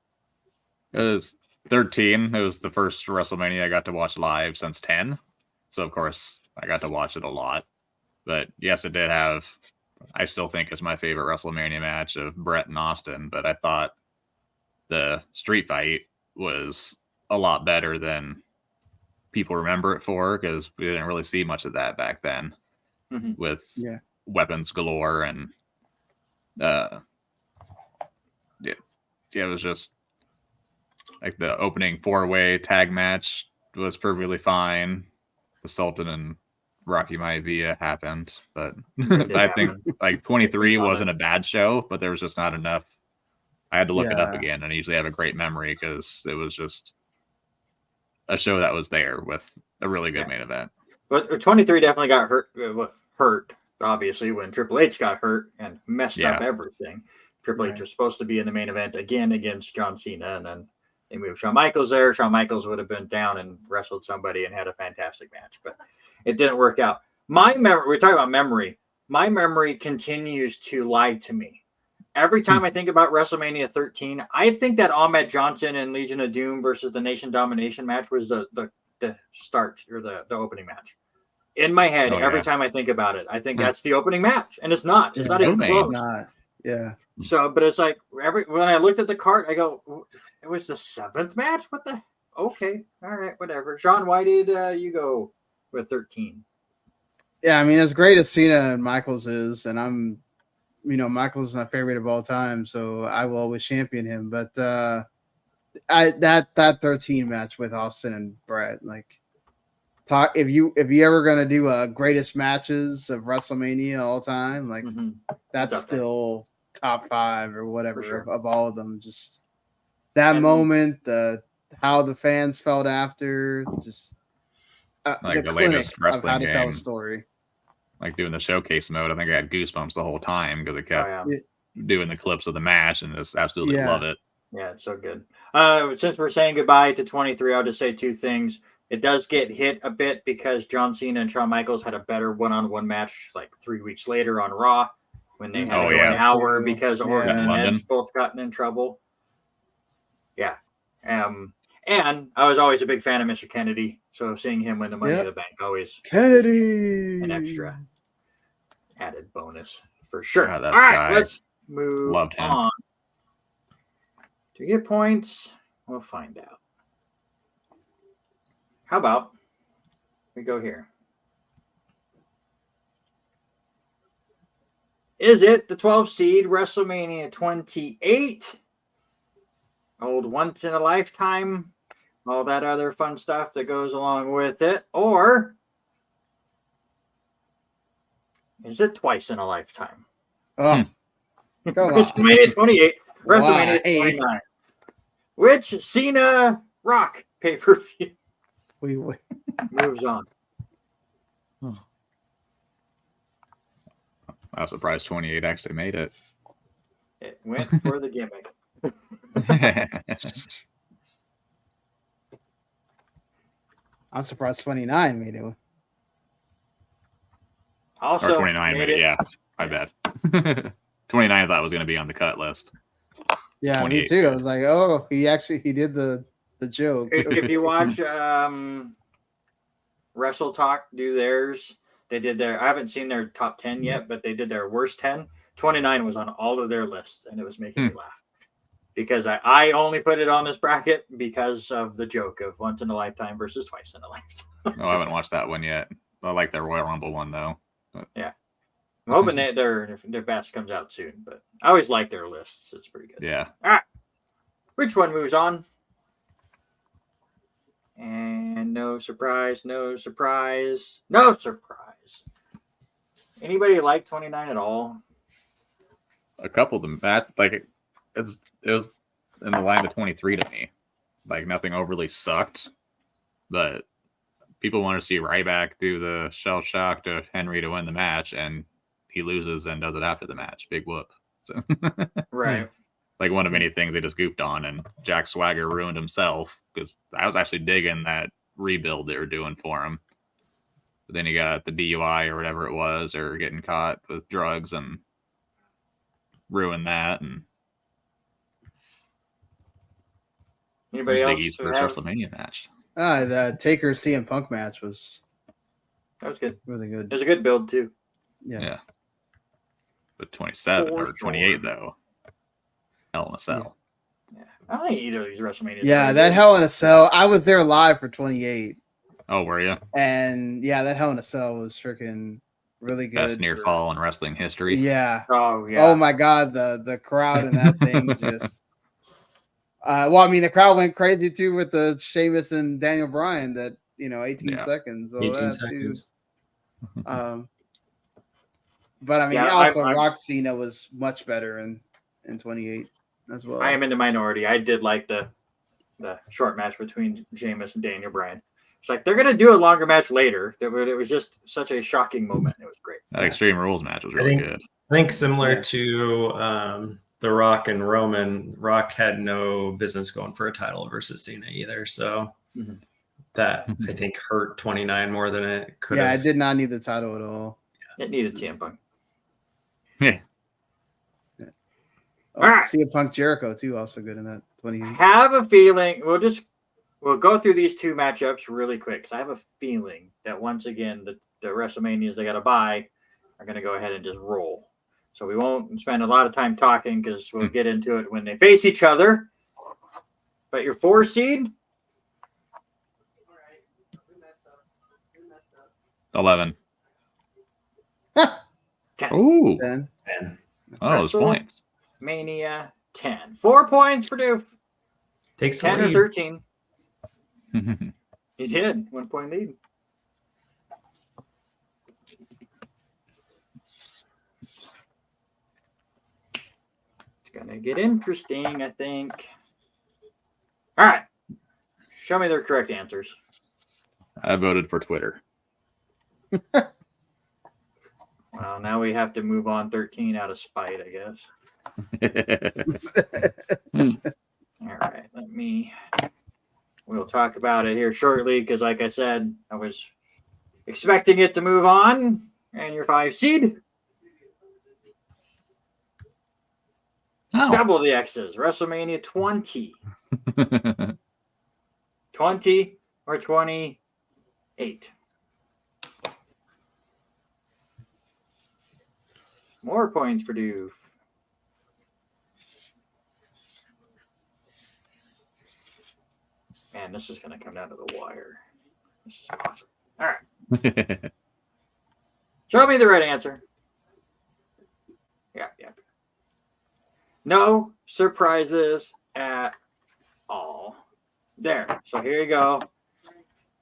It was 13. It was the first WrestleMania I got to watch live since 10. So, of course, I got to watch it a lot. But, yes, it did have, I still think it's my favorite WrestleMania match of Bret and Austin. But I thought the street fight was a lot better than people remember it for, because we didn't really see much of that back then with weapons galore. And, it was just like the opening 4-way tag match was perfectly fine. The Sultan and Rocky Maivia happened, but I think like 23 wasn't a bad show, but there was just not enough. I had to look it up again, and I usually have a great memory because it was just a show that was there with a really good main event. But 23 definitely got hurt, obviously, when Triple H got hurt and messed up everything. Triple H was supposed to be in the main event again against John Cena, and then they moved Shawn Michaels there. Shawn Michaels would have been down and wrestled somebody and had a fantastic match, but it didn't work out. My memory, we're talking about memory. My memory continues to lie to me. Every time I think about WrestleMania 13, I think that Ahmed Johnson and Legion of Doom versus the Nation Domination match was the start or the opening match. In my head, every time I think about it, I think that's the opening match, and it's not. It's not even close. Yeah. So, but it's like when I looked at the card, I go, it was the 7th match. What the? Okay, all right, whatever. Sean, why did you go with 13? Yeah, I mean, as great as Cena and Michaels is, and Michaels is my favorite of all time, so I will always champion him. But that 13 match with Austin and Brett, like, talk if you ever gonna do greatest matches of WrestleMania all time, like that's still top 5 or whatever of all of them. Just that moment, how the fans felt after, just like the latest wrestling of how to game. tell a story. Like doing the showcase mode, I think I had goosebumps the whole time because it kept doing the clips of the match and just absolutely love it. Yeah, it's so good. Since we're saying goodbye to 23, I'll just say 2 things. It does get hit a bit because John Cena and Shawn Michaels had a better one-on-one match like 3 weeks later on Raw when they had to go an hour because Orton and Edge both gotten in trouble. Yeah. And I was always a big fan of Mr. Kennedy, so seeing him win the Money in the Bank always Kennedy an extra added bonus for sure. Yeah, all right, let's move on. Do you get points? We'll find out. How about we go here? Is it the 12 seed WrestleMania 28? Old once in a lifetime, all that other fun stuff that goes along with it, or is it twice in a lifetime? WrestleMania 28, WrestleMania 29. Which Cena Rock pay-per-view moves on? I was surprised 28 actually made it. It went for the gimmick. I'm surprised 29 made it. Also, or 29 made it. Yeah, I bet. 29 I thought was going to be on the cut list. Yeah, me too. I was like, oh, he did the joke. If you watch Wrestle Talk do theirs, they did their. I haven't seen their top 10 yet, but they did their worst 10. 29 was on all of their lists, and it was making me laugh because I only put it on this bracket because of the joke of once in a lifetime versus twice in a lifetime. I haven't watched that one yet. I like their Royal Rumble one though. But... Yeah, I'm hoping their best comes out soon. But I always like their lists; it's pretty good. Yeah. All right, which one moves on? And no surprise. Anybody like 29 at all? A couple of them. That it was in the line of 23 to me. Like nothing overly sucked, but people want to see Ryback do the shell shock to Henry to win the match, and he loses and does it after the match. Big whoop. So right. Like one of many things they just goofed on, and Jack Swagger ruined himself because I was actually digging that rebuild they were doing for him. But then he got the DUI or whatever it was, or getting caught with drugs and ruined that. And anybody else? Biggie's first WrestleMania match. The Taker CM Punk match that was good. Really good. It was a good build too. Yeah. But 27 or 28 though. Hell in a Cell. Yeah. I don't think either of these WrestleManias. Yeah, that Hell in a Cell. I was there live for 28. Oh, were you? And yeah, that Hell in a Cell was freaking really good. Best near fall in wrestling history. Yeah. Oh yeah. Oh my God, the crowd in that thing just. Well, I mean, the crowd went crazy too with the Sheamus and Daniel Bryan. That 18 seconds. So 18 seconds. But I mean, Yeah, also I'm- Rock Cena was much better in 28 as well. I am in the minority. I did like the short match between Sheamus and Daniel Bryan. It's like they're gonna do a longer match later, but it was just such a shocking moment. It was great. That Extreme Rules match was really good. I think similar Yeah. to The Rock and Roman, Rock had no business going for a title versus Cena either. So that I think hurt 29 more than it could Yeah, have. I did not need the title at all. It needed CM Punk. Yeah. Oh, All right. CM Punk Jericho too, also good in that 28. I have a feeling we'll go through these two matchups really quick because I have a feeling that once again the WrestleManias they got to buy are going to go ahead and just roll. So we won't spend a lot of time talking because we'll get into it when they face each other. But your 4 seed, 11. 10. Ooh. Then And Oh, those points. Mania 10. 4 points for Doof. takes the 10 or lead. 13. He did. 1 point lead. It's going to get interesting, I think. All right. Show me their correct answers. I voted for Twitter. Well, now we have to move on 13 out of spite, I guess. All right. We'll talk about it here shortly because, like I said, I was expecting it to move on. And your 5 seed, double the X's. WrestleMania 20. 20 or 28. More points for Doof. Man, this is going to come down to the wire. This is awesome. All right. Show me the right answer. Yeah. No surprises at all. There. So here you go.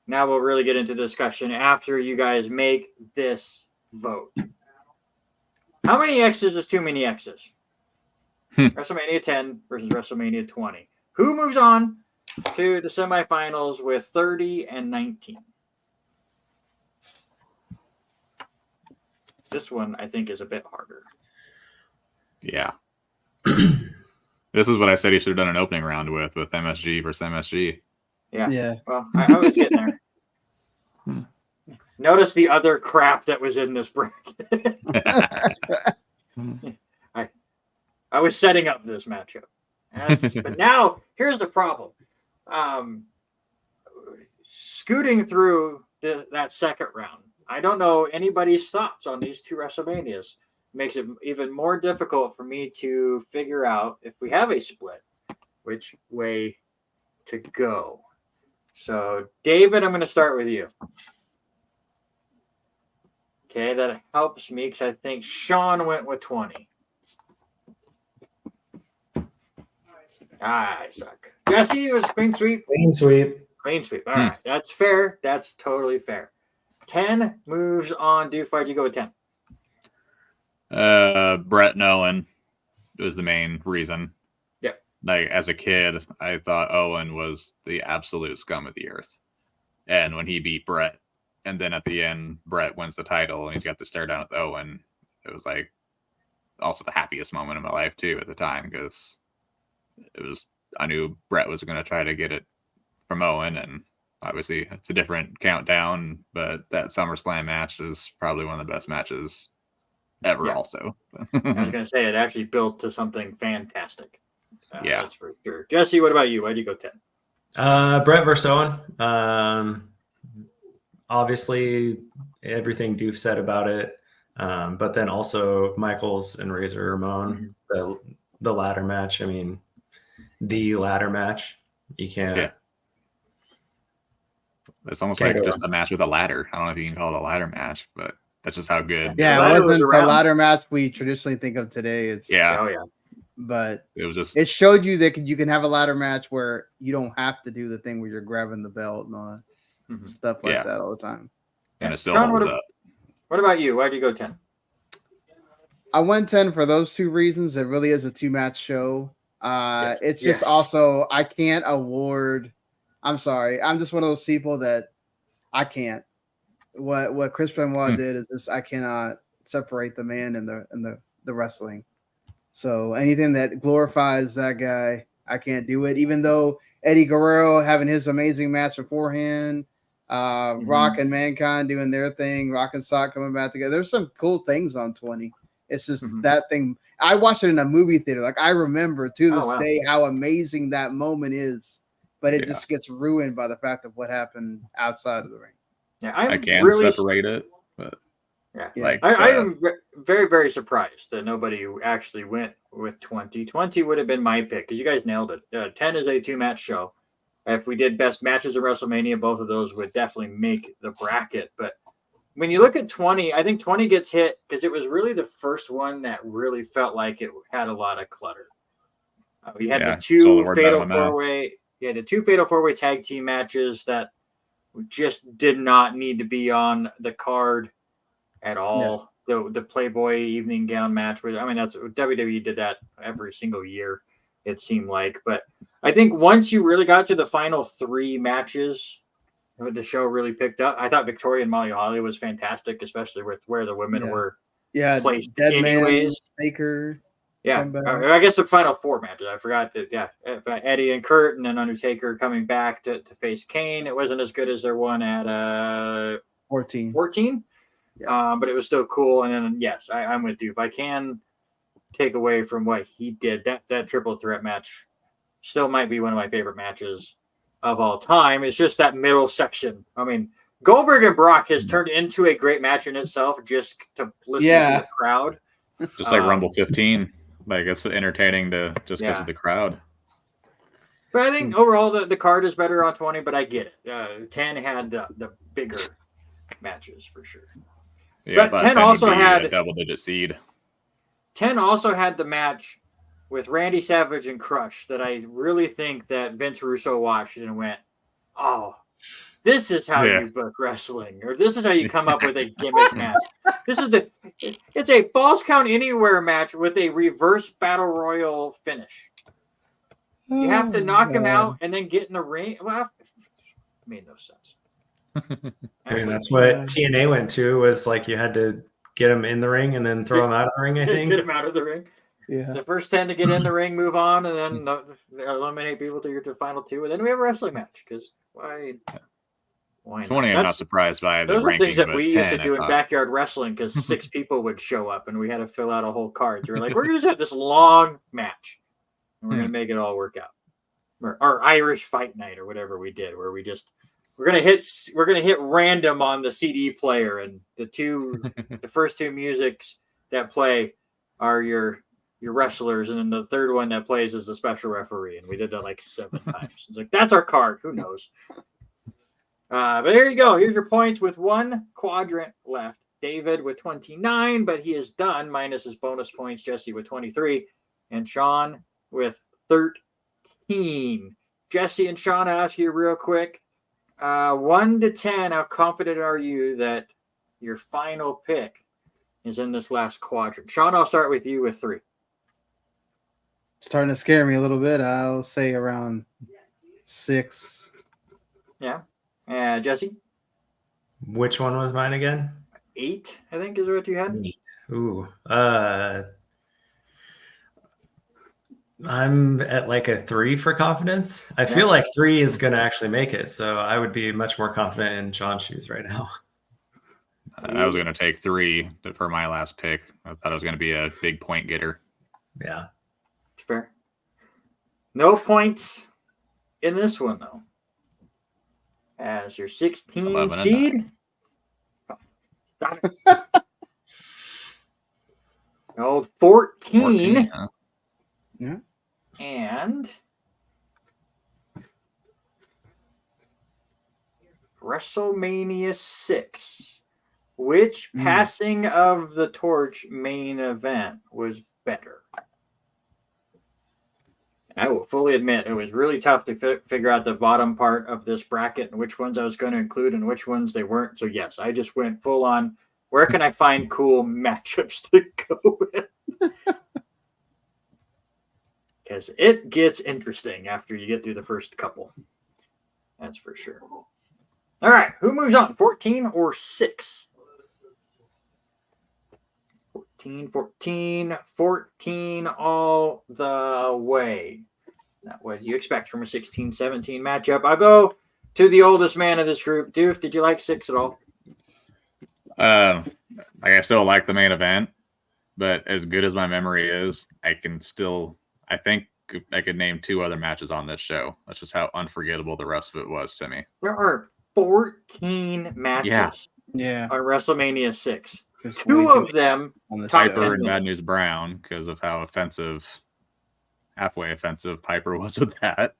Now we'll really get into discussion after you guys make this vote. How many X's is too many X's? WrestleMania 10 versus WrestleMania 20. Who moves on to the semifinals with 30 and 19? This one, I think, is a bit harder. Yeah. This is what I said he should have done an opening round with MSG versus MSG. yeah. Well, I was getting there. Notice the other crap that was in this bracket. I was setting up this matchup. But now, here's the problem. Scooting through that second round, I don't know anybody's thoughts on these two WrestleManias. Makes it even more difficult for me to figure out if we have a split, which way to go. So, David, I'm going to start with you. Okay, that helps me because I think Sean went with 20. I suck. Jesse was clean sweep. Clean sweep. Clean sweep. All right, that's fair. That's totally fair. 10 moves on. Doof, why'd you go with 10? Brett and Owen was the main reason. Yep. Like as a kid, I thought Owen was the absolute scum of the earth. And when he beat Brett, and then at the end, Brett wins the title and he's got to stare down with Owen, it was like also the happiest moment of my life too at the time because I knew Brett was going to try to get it from Owen, and obviously it's a different countdown, but that SummerSlam match is probably one of the best matches ever also. I was going to say it actually built to something fantastic. Yeah. That's for sure. Jesse, what about you? Why'd you go 10? Brett versus Owen. Obviously, everything Doof said about it, but then also Michaels and Razor Ramon, the ladder match. I mean, the ladder match. You can't. Yeah. It's almost like just a match with a ladder. I don't know if you can call it a ladder match, but that's just how good. Yeah, ladder it wasn't was the around. ladder match we traditionally think of today. It's Oh, yeah. but It was just it showed you that you can have a ladder match where you don't have to do the thing where you're grabbing the belt and all that stuff like that all the time. and it still Sean, holds what up. What about you? Why'd you go 10? I went 10 for those two reasons. It really is a 2-match show. It's just also I can't award. I'm sorry. I'm just one of those people that I can't. What Chris Benoit did is just I cannot separate the man and the wrestling. So anything that glorifies that guy, I can't do it. Even though Eddie Guerrero having his amazing match beforehand, Rock and Mankind doing their thing, Rock and Sock coming back together. There's some cool things on 20. It's just that thing. I watched it in a movie theater. Like I remember to this day how amazing that moment is, but it just gets ruined by the fact of what happened outside of the ring. Yeah, I can really separate it, but I am very, very surprised that nobody actually went with 20. 20 would have been my pick because you guys nailed it. 10 is a 2-match show. If we did best matches of WrestleMania, both of those would definitely make the bracket. But when you look at 20, I think 20 gets hit because it was really the first one that really felt like it had a lot of clutter. We had the two fatal 4-way. You had the 2 fatal 4-way tag team matches that just did not need to be on the card at all. The Playboy evening gown match was, I mean, that's WWE did that every single year, it seemed like. But I think once you really got to the final 3 matches, the show really picked up. I thought Victoria and Molly Holly was fantastic, especially with where the women were placed. Anyways, Baker. Yeah, I guess the final 4 matches. I forgot that. Eddie and Kurt, and then Undertaker coming back to face Kane. It wasn't as good as their one at 14. 14, but it was still cool. And then yes, I'm with you. If I can take away from what he did, that triple threat match still might be one of my favorite matches of all time. It's just that middle section. I mean, Goldberg and Brock has turned into a great match in itself just to listen to the crowd. Just like Rumble 15. Like it's entertaining to just because of the crowd. But I think overall the card is better on 20, but I get it. 10 had the bigger matches for sure. Yeah, but 10 also had a double-digit seed. 10 also had the match with Randy Savage and Crush that I really think that Vince Russo watched and went, oh, this is how you book wrestling, or this is how you come up with a gimmick match. It's a false count anywhere match with a reverse battle royal finish. You have to knock him out and then get in the ring. Well, it made no sense. I mean, that's what TNA went to, was like you had to get him in the ring and then throw him out of the ring, I think. Get him out of the ring. Yeah. The first 10 to get in the ring move on, and then eliminate people to your final 2, and then we have a wrestling match because why? Why not? 20, I'm not surprised by the those are things that we 10, used to do in backyard wrestling because 6 people would show up and we had to fill out a whole card. So we're like, we're going to have this long match and we're going to make it all work out. Or Irish Fight Night or whatever we did, where we're going to hit random on the CD player, and the first 2 musics that play are your wrestlers, and then the third one that plays is a special referee. And we did that like 7 times. It's like, that's our card. Who knows? But there you go. Here's your points with 1 quadrant left. David with 29, but he is done minus his bonus points. Jesse with 23, and Sean with 13. Jesse and Sean, I ask you real quick. 1 to 10, how confident are you that your final pick is in this last quadrant? Sean, I'll start with you with 3. Starting to scare me a little bit. I'll say around 6. Yeah. Jesse? Which one was mine again? 8, I think, is what you had. 8. Ooh. I'm at like a 3 for confidence. I feel like 3 is going to actually make it, so I would be much more confident in Sean's shoes right now. I was going to take 3 for my last pick. I thought it was going to be a big point getter. Yeah. Fair. No points in this one, though. As your 16 seed. Stop it. Old 14. Yeah. And WrestleMania 6. Which passing of the torch main event was better? I will fully admit it was really tough to figure out the bottom part of this bracket and which ones I was going to include and which ones they weren't. So yes, I just went full on Where can I find cool matchups to go with? Because it gets interesting after you get through the first couple. That's for sure. All right, who moves on? 14 or 6? 14 all the way. Not what you expect from a 16-17 matchup. I'll go to the oldest man of this group. Doof, did you like 6 at all? I still like the main event, but as good as my memory is, I think I could name 2 other matches on this show. That's just how unforgettable the rest of it was to me. There are 14 matches on WrestleMania 6. There's 2 of them Piper and Bad News Brown, because of how halfway offensive Piper was with that.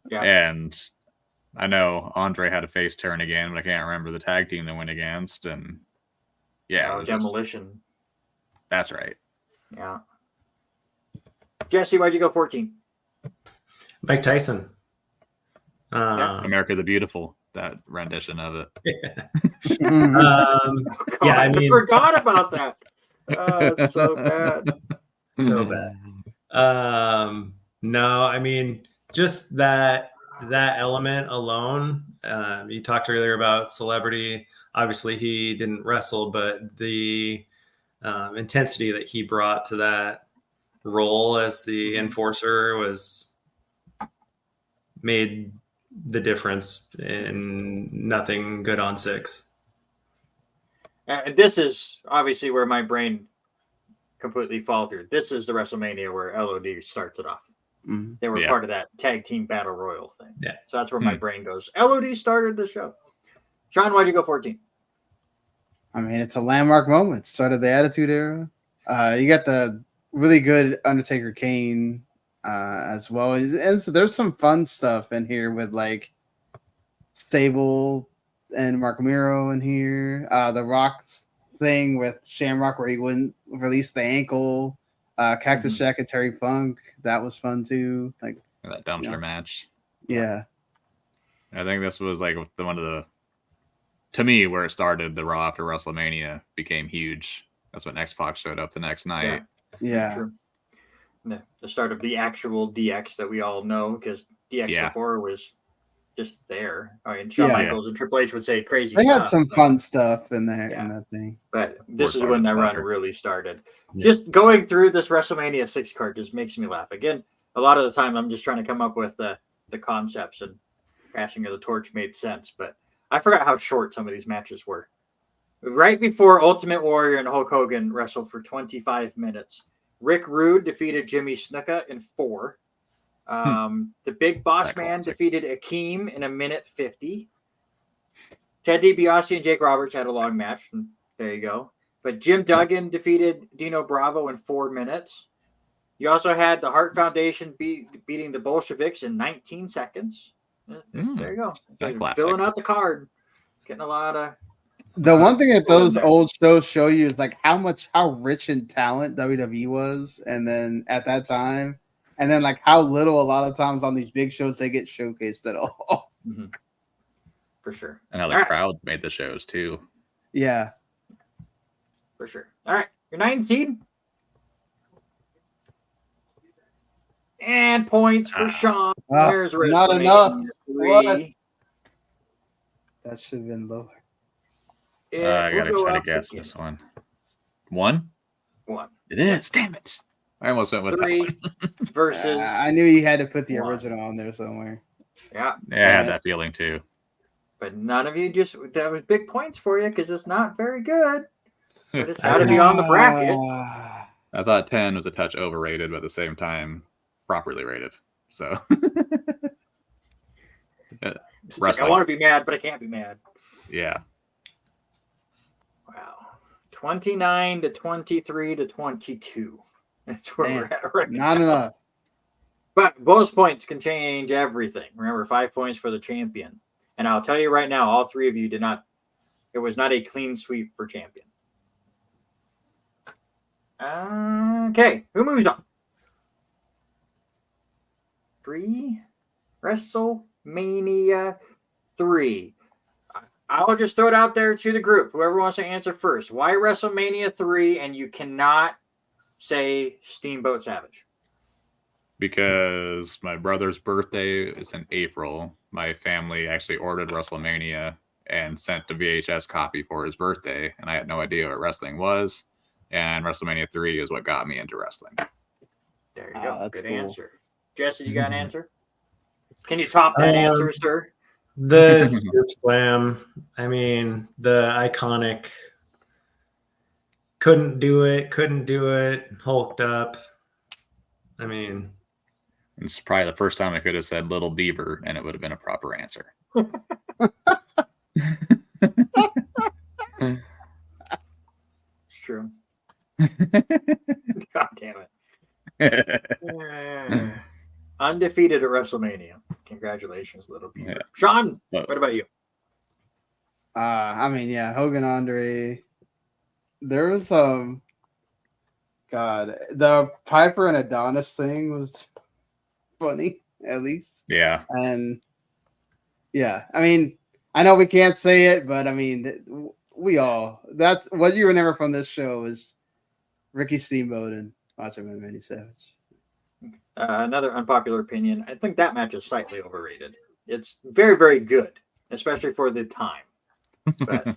Yeah. And I know Andre had a face turn again, but I can't remember the tag team they went against. And Demolition. That's right. Yeah. Jesse, why'd you go 14? Mike Tyson. America the Beautiful, that rendition of it. I forgot about that. It's so bad. So bad. No, I mean, just that element alone. You talked earlier about celebrity. Obviously, he didn't wrestle, but the intensity that he brought to that role as the enforcer made the difference in nothing good on 6. This is obviously where my brain completely faltered. This is the WrestleMania where LOD starts it off. Mm-hmm. They were part of that tag team battle royal thing. Yeah. So that's where my brain goes. LOD started the show. Sean, why'd you go 14? I mean, it's a landmark moment. Started the Attitude Era. You got the really good Undertaker Kane as well. And so there's some fun stuff in here with like Sable and Mark Miro in here. The Rock thing with Shamrock where he wouldn't release the ankle. Cactus Jack and Terry Funk. That was fun too. Like that dumpster match. Yeah. I think this was like one of the, to me, where it started. The Raw after WrestleMania became huge. That's when X-Pac showed up the next night. Yeah. True. The start of the actual DX that we all know, because DX before was just there. I mean, Shawn Michaels and Triple H would say crazy stuff. They had some fun stuff in there in that thing. But this is when that run really started. Yeah. Just going through this WrestleMania 6 card just makes me laugh. Again, a lot of the time I'm just trying to come up with the concepts, and passing of the torch made sense. But I forgot how short some of these matches were. Right before Ultimate Warrior and Hulk Hogan wrestled for 25 minutes, Rick Rude defeated Jimmy Snuka in 4. The Big Boss Man defeated Akeem in 1:50. Ted DiBiase and Jake Roberts had a long match. And there you go. But Jim Duggan defeated Dino Bravo in 4 minutes. You also had the Hart Foundation beating the Bolsheviks in 19 seconds. There you go. Filling out the card. Getting a lot of... The one thing that those old shows show you is like how rich in talent WWE was, and then at that time, and then like how little a lot of times on these big shows they get showcased at all. Mm-hmm. For sure. And how the crowds made the shows too. Yeah. For sure. All right. Your 9 seed. And points for Sean. There's not enough. What? That should have been lower. I gotta try to guess this one. 1? 1. It is. Damn it! I almost went with 3 versus. I knew you had to put the original on there somewhere. Yeah. Yeah, I had that feeling too. But none of you that was big points for you because it's not very good. But it's got to be on the bracket. I thought 10 was a touch overrated, but at the same time, properly rated. So. I want to be mad, but I can't be mad. Yeah. Wow. 29 to 23 to 22. That's where we're at right now. Not enough. But bonus points can change everything. Remember, 5 points for the champion. And I'll tell you right now, all 3 of you did not. It was not a clean sweep for champion. Okay, who moves on? 3, WrestleMania 3. I'll just throw it out there to the group. Whoever wants to answer first. Why WrestleMania 3 and you cannot say Steamboat Savage? Because my brother's birthday is in April. My family actually ordered WrestleMania and sent the VHS copy for his birthday, and I had no idea what wrestling was. And WrestleMania 3 is what got me into wrestling. There you go. That's Good cool. answer. Jesse, you got an answer? Can you top that answer, sir? The Scoop Slam. I mean, the iconic couldn't do it, hulked up. I mean, It's probably the first time I could have said Little Beaver, and it would have been a proper answer. It's true. God damn it. Undefeated at WrestleMania. Congratulations, Little Beaver. Yeah. Sean, what about you? I mean, yeah, Hogan, Andre. There was God, the Piper and Adonis thing was funny, at least. Yeah. And yeah, I mean, I know we can't say it, but I mean, that's what you remember from this show is Ricky Steamboat and Macho Man Randy Savage. Another unpopular opinion. I think that match is slightly overrated. It's very, very good, especially for the time. But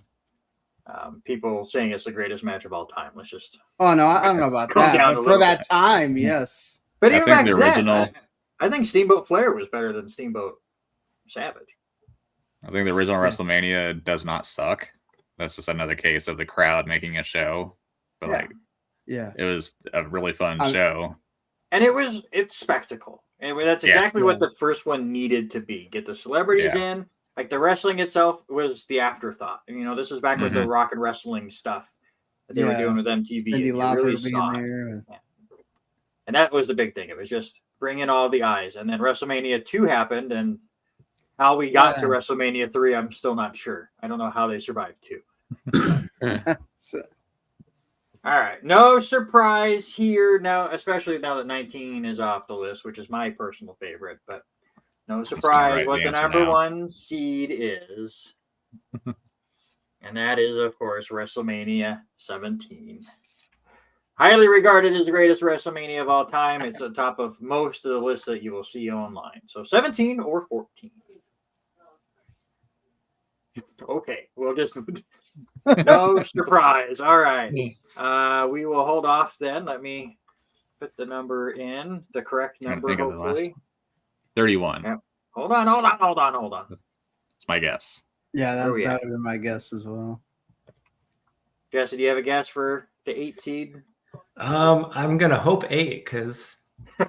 people saying it's the greatest match of all time. Let's just. Oh no, I don't know about calm that. down But a for little that bit. time, yes. But I even think back the then, original- I think Steamboat Flair was better than Steamboat Savage. I think the original WrestleMania does not suck. That's just another case of the crowd making a show. But Yeah. like, Yeah. it was a really fun show. And it's spectacle. And that's exactly what the first one needed to be. Get the celebrities in. Like the wrestling itself was the afterthought. You know, this was back with the rock and wrestling stuff that they were doing with MTV. Cindy You Lauper really being saw there. it. And that was the big thing. It was just bringing all the eyes. And then WrestleMania 2 happened. And how we got to WrestleMania 3, I'm still not sure. I don't know how they survived 2. All right. No surprise here now, especially now that 19 is off the list, which is my personal favorite. But no surprise what the number one seed is. And that is, of course, WrestleMania 17. Highly regarded as the greatest WrestleMania of all time. It's on top of most of the lists that you will see online. So 17 or 14. Okay, we'll just no surprise. All right. We will hold off then. Let me put the number in, the correct number, hopefully. 31. Yep. Hold on. It's my guess. Yeah, that would have been my guess as well. Jesse, do you have a guess for the 8 seed? I'm gonna hope 8 because 8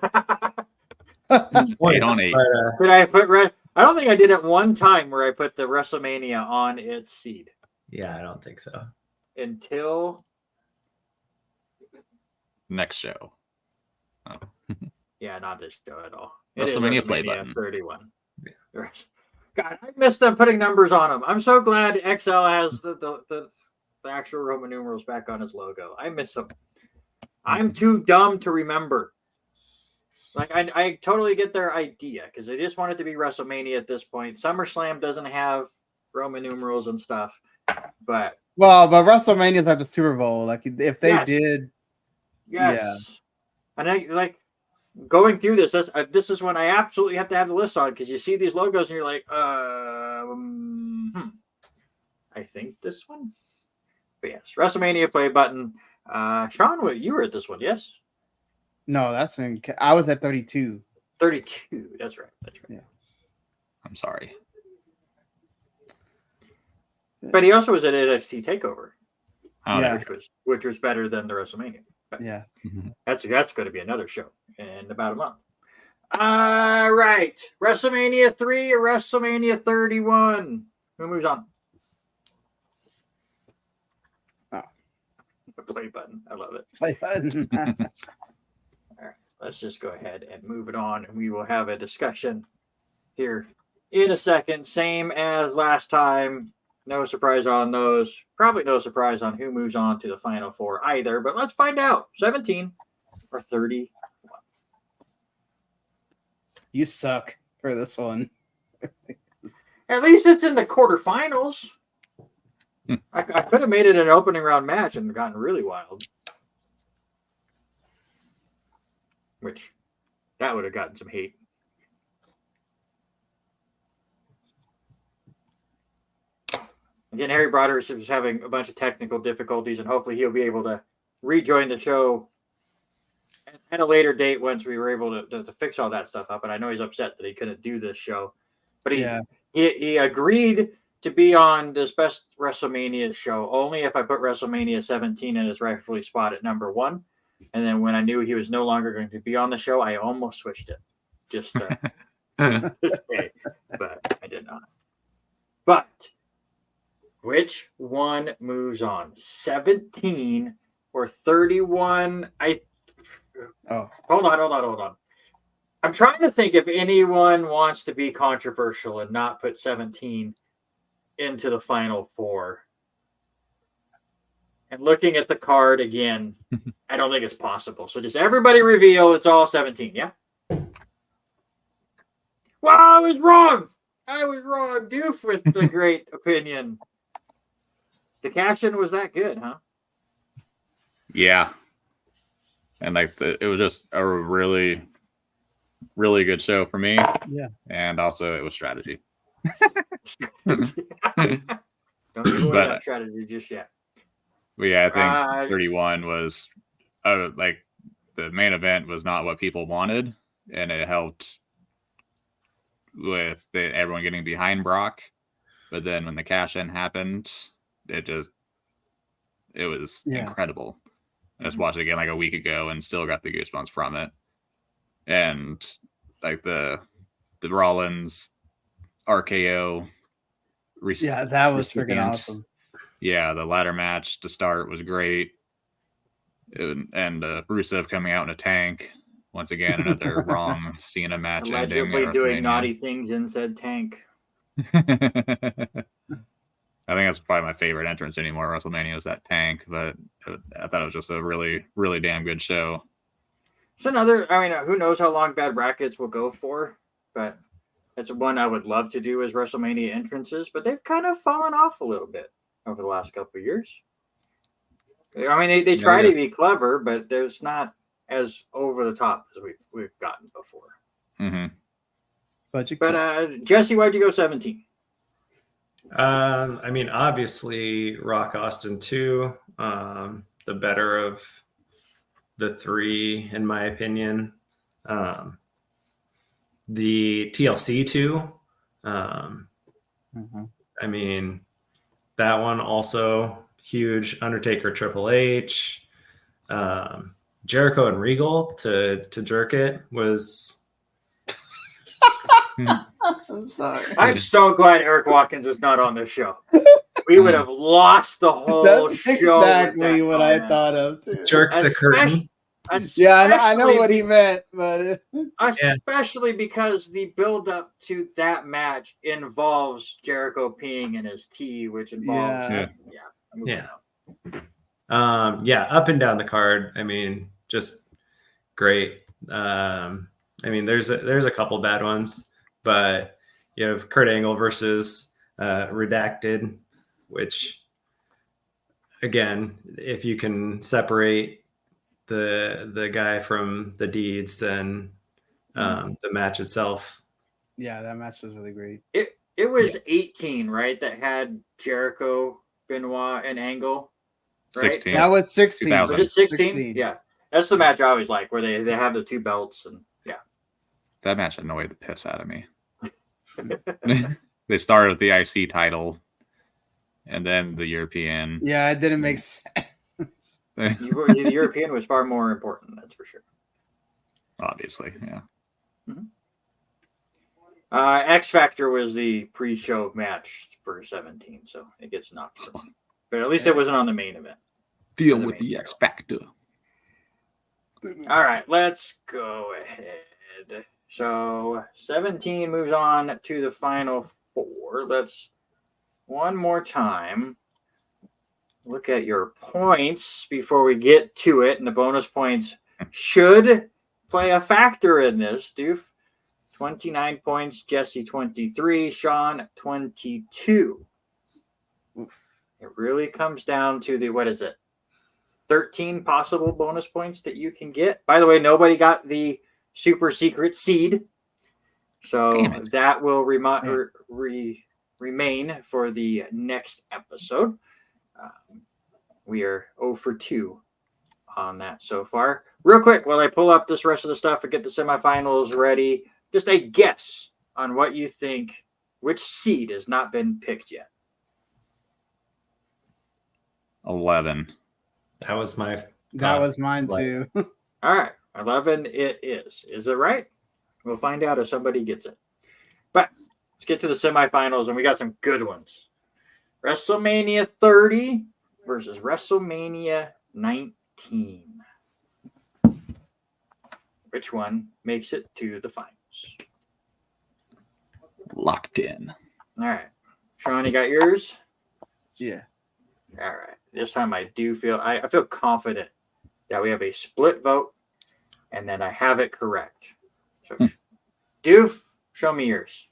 on 8. Did I put I don't think I did it one time where I put the WrestleMania on its seed. Yeah, I don't think so. Until next show. Oh. Yeah, not this show at all. WrestleMania play button. 31. Yeah. God, I missed them putting numbers on them. I'm so glad XL has the actual Roman numerals back on his logo. I miss them. I'm too dumb to remember. Like, I totally get their idea because they just want it to be WrestleMania at this point. SummerSlam doesn't have Roman numerals and stuff, but WrestleMania's at the Super Bowl. Like, if they did, and I like going through this. This is when I absolutely have to have the list on because you see these logos and you're like, I think this one. But yes, WrestleMania play button. Sean, you were at this one, yes? No, I was at 32. 32. That's right. Yeah. I'm sorry. But he also was at NXT Takeover. Yeah. Which was better than the WrestleMania. But yeah. That's going to be another show in about a month. All right. WrestleMania 3 or WrestleMania 31? Who moves on? Play button. I love it. Play button. All right. Let's just go ahead and move it on, and we will have a discussion here in a second. Same as last time. No surprise on those. Probably no surprise on who moves on to the Final Four either, but let's find out. 17 or 31. You suck for this one. At least it's in the quarterfinals. I could have made it an opening round match and gotten really wild. Which, that would have gotten some hate. Again, Harry Broderick is having a bunch of technical difficulties, and hopefully he'll be able to rejoin the show at a later date once we were able to fix all that stuff up. And I know he's upset that he couldn't do this show, but he agreed to be on this Best WrestleMania show only if I put WrestleMania 17 in his rightfully spot at number 1. And then when I knew he was no longer going to be on the show, I almost switched it just to stay, but I did not. But which one moves on? 17 or 31? Hold on. I'm trying to think if anyone wants to be controversial and not put 17 into the final 4. And looking at the card again, I don't think it's possible. So just everybody reveal it's all 17, yeah? Well, I was wrong. Doof with the great opinion. The cash-in was that good, huh? Yeah. And it was just a really, really good show for me. Yeah. And also it was strategy. Don't give away that strategy just yet. But yeah, I think 31 was like the main event was not what people wanted, and it helped with everyone getting behind Brock. But then when the cash-in happened, it was incredible. I just watched it again like a week ago and still got the goosebumps from it. And like the Rollins RKO. That was freaking awesome. Yeah, the ladder match to start was great. And Rusev coming out in a tank. Once again, another wrong Cena match. Allegedly doing naughty things in said tank. I think that's probably my favorite entrance anymore. WrestleMania was that tank, but I thought it was just a really, really damn good show. It's another, who knows how long Bad Brackets will go for, but it's one I would love to do as WrestleMania entrances, but they've kind of fallen off a little bit over the last couple of years. They try to be clever, but there's not as over the top as we've gotten before. Mm-hmm. But Jesse, why'd you go 17? Obviously Rock Austin 2, the better of the 3 in my opinion. The TLC 2, that one also huge. Undertaker Triple H, Jericho and Regal to jerk it was. I'm sorry. I'm so glad Eric Watkins is not on this show. We would have lost the whole That's show. Exactly what I thought of too. Jerk the curtain. Yeah, I know what he meant, but especially because the build-up to that match involves Jericho peeing in his tea, which involves up and down the card. Just great. There's a couple bad ones, but you have Kurt Angle versus Redacted, which again, if you can separate the guy from the deeds, then the match itself. Yeah, that match was really great. It was 18, right? That had Jericho, Benoit, and Angle. Right? 16. That was 16. Was it 16? Yeah. That's the match I always like, where they have the 2 belts and that match annoyed the piss out of me. They started with the IC title and then the European. Yeah, it didn't make sense. The European was far more important, that's for sure. Obviously, yeah. Mm-hmm. X Factor was the pre-show match for 17, so it gets knocked for me. But at least it wasn't on the main event. Deal with the X Factor. All right, let's go ahead. So 17 moves on to the final 4. Let's one more time look at your points before we get to it. And the bonus points should play a factor in this. Doof, 29 points. Jesse, 23. Sean, 22. It really comes down to the, what is it? 13 possible bonus points that you can get. By the way, nobody got the super secret seed. So that will remain for the next episode. We are 0 for 2 on that so far. Real quick, while I pull up this rest of the stuff and get the semifinals ready, just a guess on what you think, which seed has not been picked yet. 11. That was my. That was mine too. All right, 11 it is. Is it right? We'll find out if somebody gets it. But let's get to the semifinals, and we got some good ones. WrestleMania 30 versus WrestleMania 19. Which one makes it to the finals? Locked in. All right. Sean, you got yours? Yeah. All right. This time I do feel, I feel confident that we have a split vote and that I have it correct. So, Doof, show me yours.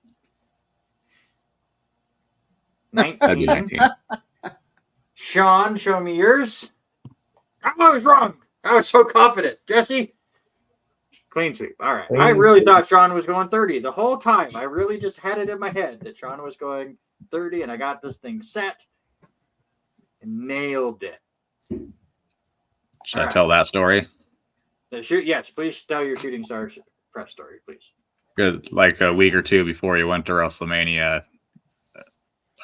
19. 19. Sean, show me yours. I was wrong. I was so confident. Jesse? Clean sweep. All right. I really thought Sean was going 30 the whole time. I really just had it in my head that Sean was going 30, and I got this thing set and nailed it. Should I tell that story? Yes, please tell your shooting star press story, please. Good. Like a week or two before he went to WrestleMania,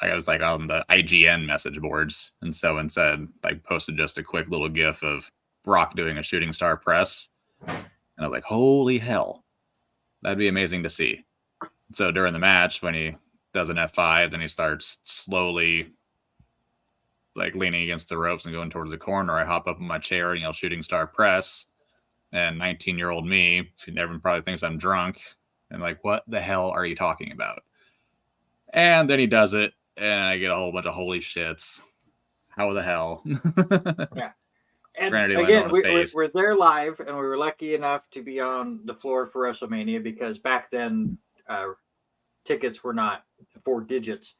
I was like on the IGN message boards, and someone said, like, posted just a quick little gif of Brock doing a shooting star press. And I was like, holy hell, that'd be amazing to see. So during the match, when he does an F5, then he starts slowly like leaning against the ropes and going towards the corner. I hop up in my chair and yell shooting star press. And 19-year-old me, everyone probably thinks I'm drunk. And like, what the hell are you talking about? And then he does it, and I get a whole bunch of holy shits. How the hell? Yeah. And Granted, again, we're there live, and we were lucky enough to be on the floor for WrestleMania because back then tickets were not 4 digits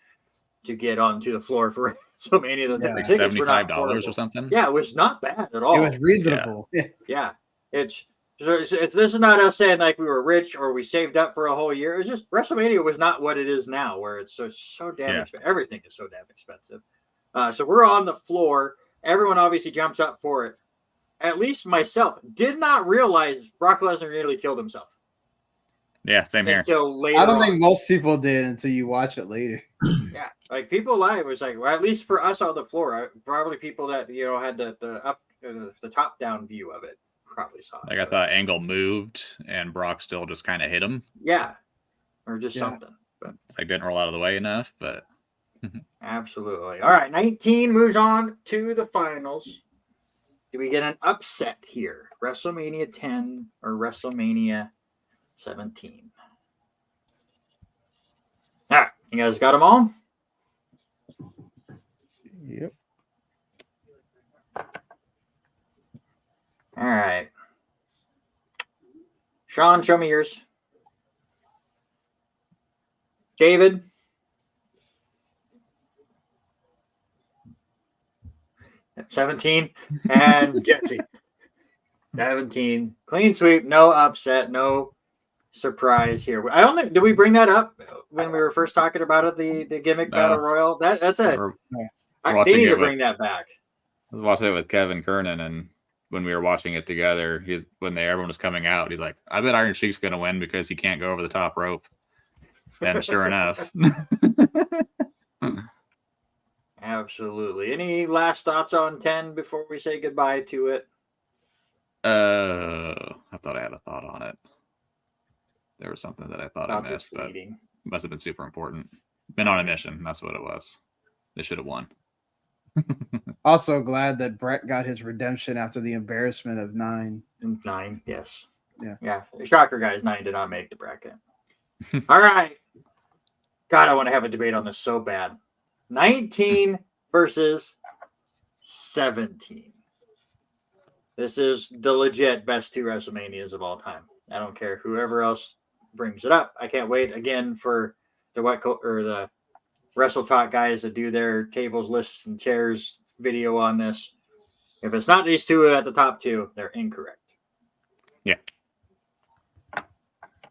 to get onto the floor for WrestleMania. The like tickets were not $75 or something. Yeah, it was not bad at all. It was reasonable. Yeah. This is not us saying like we were rich or we saved up for a whole year. It was just WrestleMania was not what it is now, where it's so damn expensive. Everything is so damn expensive. So we're on the floor. Everyone obviously jumps up for it. At least myself did not realize Brock Lesnar nearly killed himself. Yeah, same here. Until later. I don't think most people did until you watch it later. Yeah, like people live was like, well, at least for us on the floor, probably people that had the top down view of it probably saw it. Like I thought Angle moved and Brock still just kind of hit him. Yeah, or just something. But like didn't roll out of the way enough, but. Absolutely. All right, 19 moves on to the finals. Do we get an upset here? WrestleMania 10 or WrestleMania 17? All right, you guys got them all? Yep. All right. Sean, show me yours. David? At 17, and Jesse. 17. Clean sweep, no upset, no surprise here. Did we bring that up when we were first talking about it, the gimmick battle royal? That's it. They need to bring that back. I was watching it with Kevin Kernan, and when we were watching it together, everyone was coming out, he's like, I bet Iron Sheik's going to win because he can't go over the top rope. And sure enough. Absolutely. Any last thoughts on 10 before we say goodbye to it? I thought I had a thought on it. There was something that I thought I missed, but it must have been super important. Been on a mission. That's what it was. They should have won. Also glad that Brett got his redemption after the embarrassment of 9. 9, yes. Yeah. Shocker, guys. 9 did not make the bracket. All right. God, I want to have a debate on this so bad. 19 versus 17. This is the legit best 2 WrestleManias of all time. I don't care whoever else brings it up. I can't wait again for the Wrestle Talk guys that do their tables, lists, and chairs video on this. If it's not these two at the top two, they're incorrect. Yeah.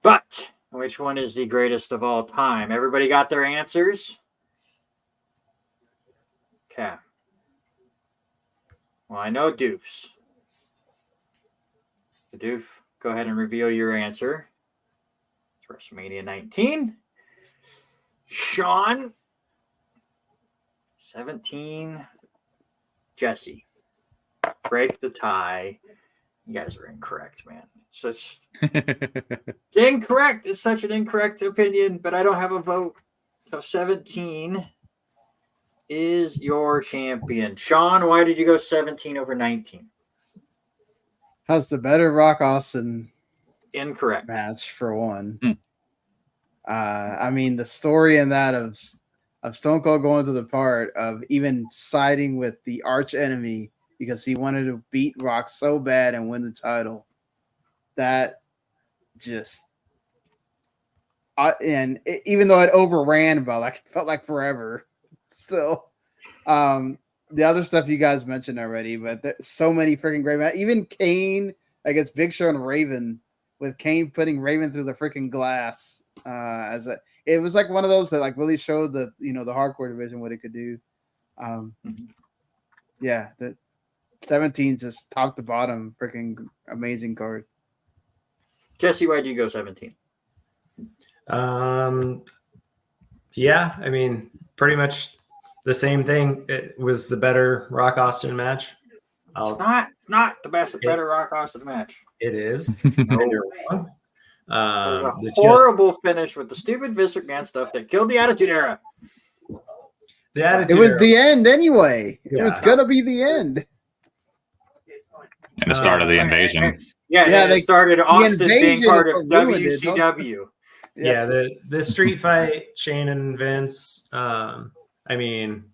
But which one is the greatest of all time? Everybody got their answers? Okay. Well, I know Doofs. So Doof, go ahead and reveal your answer. It's WrestleMania 19. Sean, 17. Jesse, break the tie. You guys are incorrect, man. It's incorrect. It's such an incorrect opinion, but I don't have a vote. So 17 is your champion. Sean, why did you go 17 over 19? How's the better Rock Austin Incorrect match for one? I mean, the story in that of Stone Cold going to the part of even siding with the arch enemy because he wanted to beat Rock so bad and win the title. That just even though it overran about it felt like forever. Still, the other stuff you guys mentioned already, but there's so many freaking great matches. Even Kane against Big Show and Raven, with Kane putting Raven through the freaking glass. It was like one of those that like really showed the the hardcore division what it could do. Yeah, the 17 just top to bottom, freaking amazing card. Jesse, why'd you go 17? Yeah, I mean, pretty much the same thing. It was the better Rock Austin match. It's not the better Rock Austin match. It is. No. And you're wrong. It was a horrible finish with the stupid Vince McMahon stuff that killed the Attitude Era. It was the end anyway. Yeah. It was gonna be the end. And the start of the invasion. Yeah, they started Austin being part of WCW. Yeah, the street fight, Shane and Vince. I mean,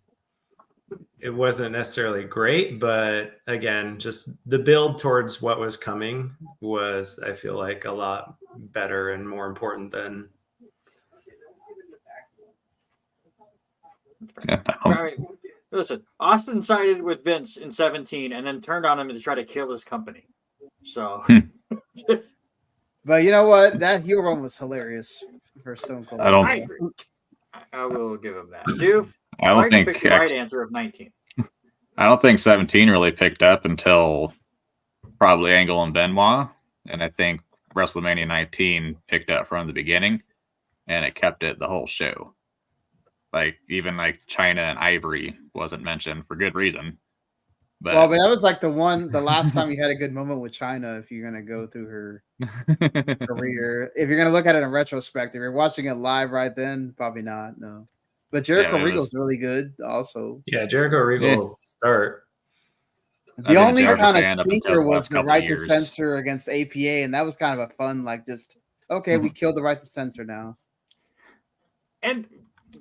it wasn't necessarily great, but again, just the build towards what was coming was, I feel like, a lot better and more important than. Yeah. I mean, listen, Austin sided with Vince in 17 and then turned on him to try to kill his company. So, but you know what? That heel run was hilarious for Stone Cold. I agree. I will give him that. Doof, I don't think pick the right answer of 19. I don't think 17 really picked up until probably Angle and Benoit, and I think WrestleMania 19 picked up from the beginning, and it kept it the whole show. Like even like China and Ivory wasn't mentioned for good reason. But that was like the last time you had a good moment with China. If you're gonna go through her career, if you're gonna look at it in retrospect, if you're watching it live right then, probably not. No, but Jericho Regal's really good also. Yeah, Jericho Regal to start. The only kind of stinker was the right to censor against APA, and that was kind of a fun, like just we killed the right to censor now. And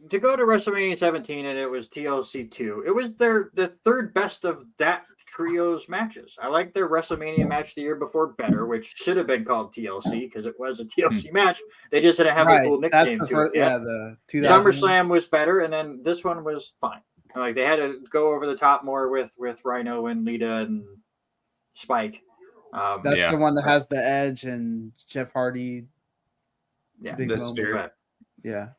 to go to WrestleMania 17, and it was TLC 2. It was the third best of that trio's matches. I like their WrestleMania match the year before better, which should have been called TLC because it was a TLC match. They just didn't have a full nickname to it. Yeah, the 2000. SummerSlam was better, and then this one was fine. Like they had to go over the top more with Rhino and Lita and Spike. That's the one that has the Edge and Jeff Hardy. Yeah, the Spirit. Yeah.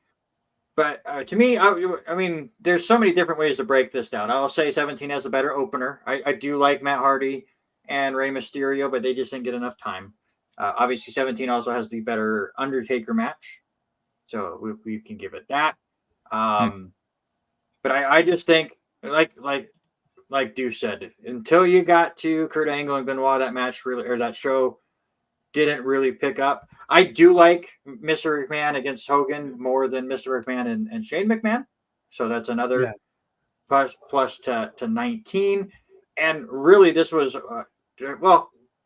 But to me, I mean, there's so many different ways to break this down. I'll say 17 has a better opener. I do like Matt Hardy and Rey Mysterio, but they just didn't get enough time. Obviously, 17 also has the better Undertaker match. So we can give it that. But I just think, like Deuce said, until you got to Kurt Angle and Benoit, that match really, or that show didn't really pick up. I do like Mr. McMahon against Hogan more than Mr. McMahon and Shane McMahon. So that's another plus to 19. And really, this was,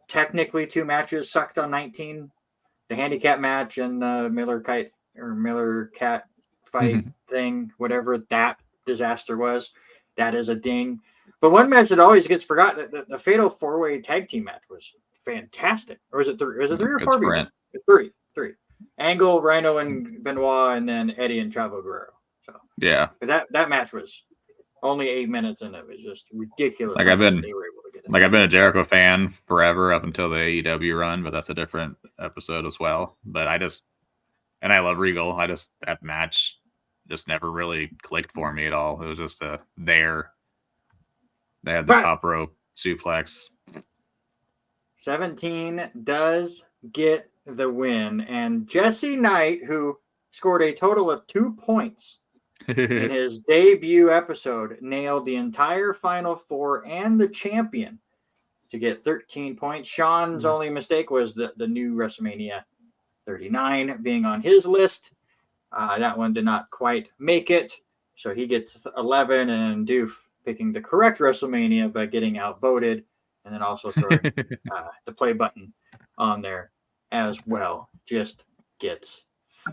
technically two matches sucked on 19. The handicap match and the Miller Cat fight thing, whatever that disaster was, that is a ding. But one match that always gets forgotten, the Fatal 4-Way Tag Team match was fantastic. Or was it three? Was it 3 or 4? Three. Angle, Rhino, and Benoit, and then Eddie and Chavo Guerrero. So Yeah. But that match was only 8 minutes and it was just ridiculous. Like they I've were able to get it. I've been a Jericho fan forever up until the AEW run, but that's a different episode as well. But I love Regal. That match just never really clicked for me at all. It was just there. They had the top rope suplex. 17 does get the win. And Jesse Knight, who scored a total of 2 points in his debut episode, nailed the entire Final Four and the champion to get 13 points. Sean's only mistake was the new WrestleMania 39 being on his list. That one did not quite make it. So he gets 11, and Doof picking the correct WrestleMania but getting outvoted, and then also throwing the play button on there as well. Just gets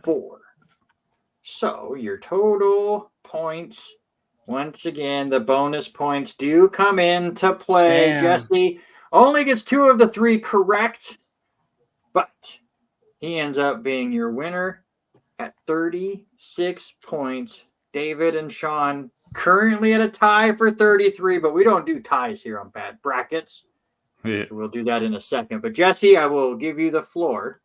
4. So your total points, once again, the bonus points do come into play. Damn. Jesse only gets 2 of the 3 correct, but he ends up being your winner at 36 points. David and Sean currently at a tie for 33, but we don't do ties here on Bad Brackets. Yeah. So we'll do that in a second. But Jesse, I will give you the floor.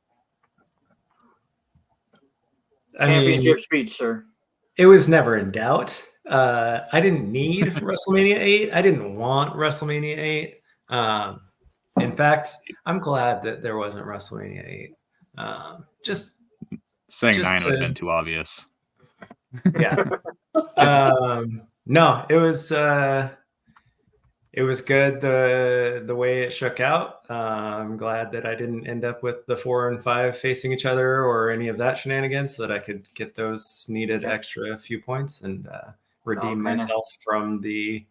Championship speech, sir. It was never in doubt. I didn't need WrestleMania 8. I didn't want WrestleMania 8. In fact, I'm glad that there wasn't WrestleMania 8. Saying just 9 would have been too obvious. Yeah. No, it was good the way it shook out. I'm glad that I didn't end up with the 4 and 5 facing each other or any of that shenanigans, so that I could get those needed extra few points and redeem myself from the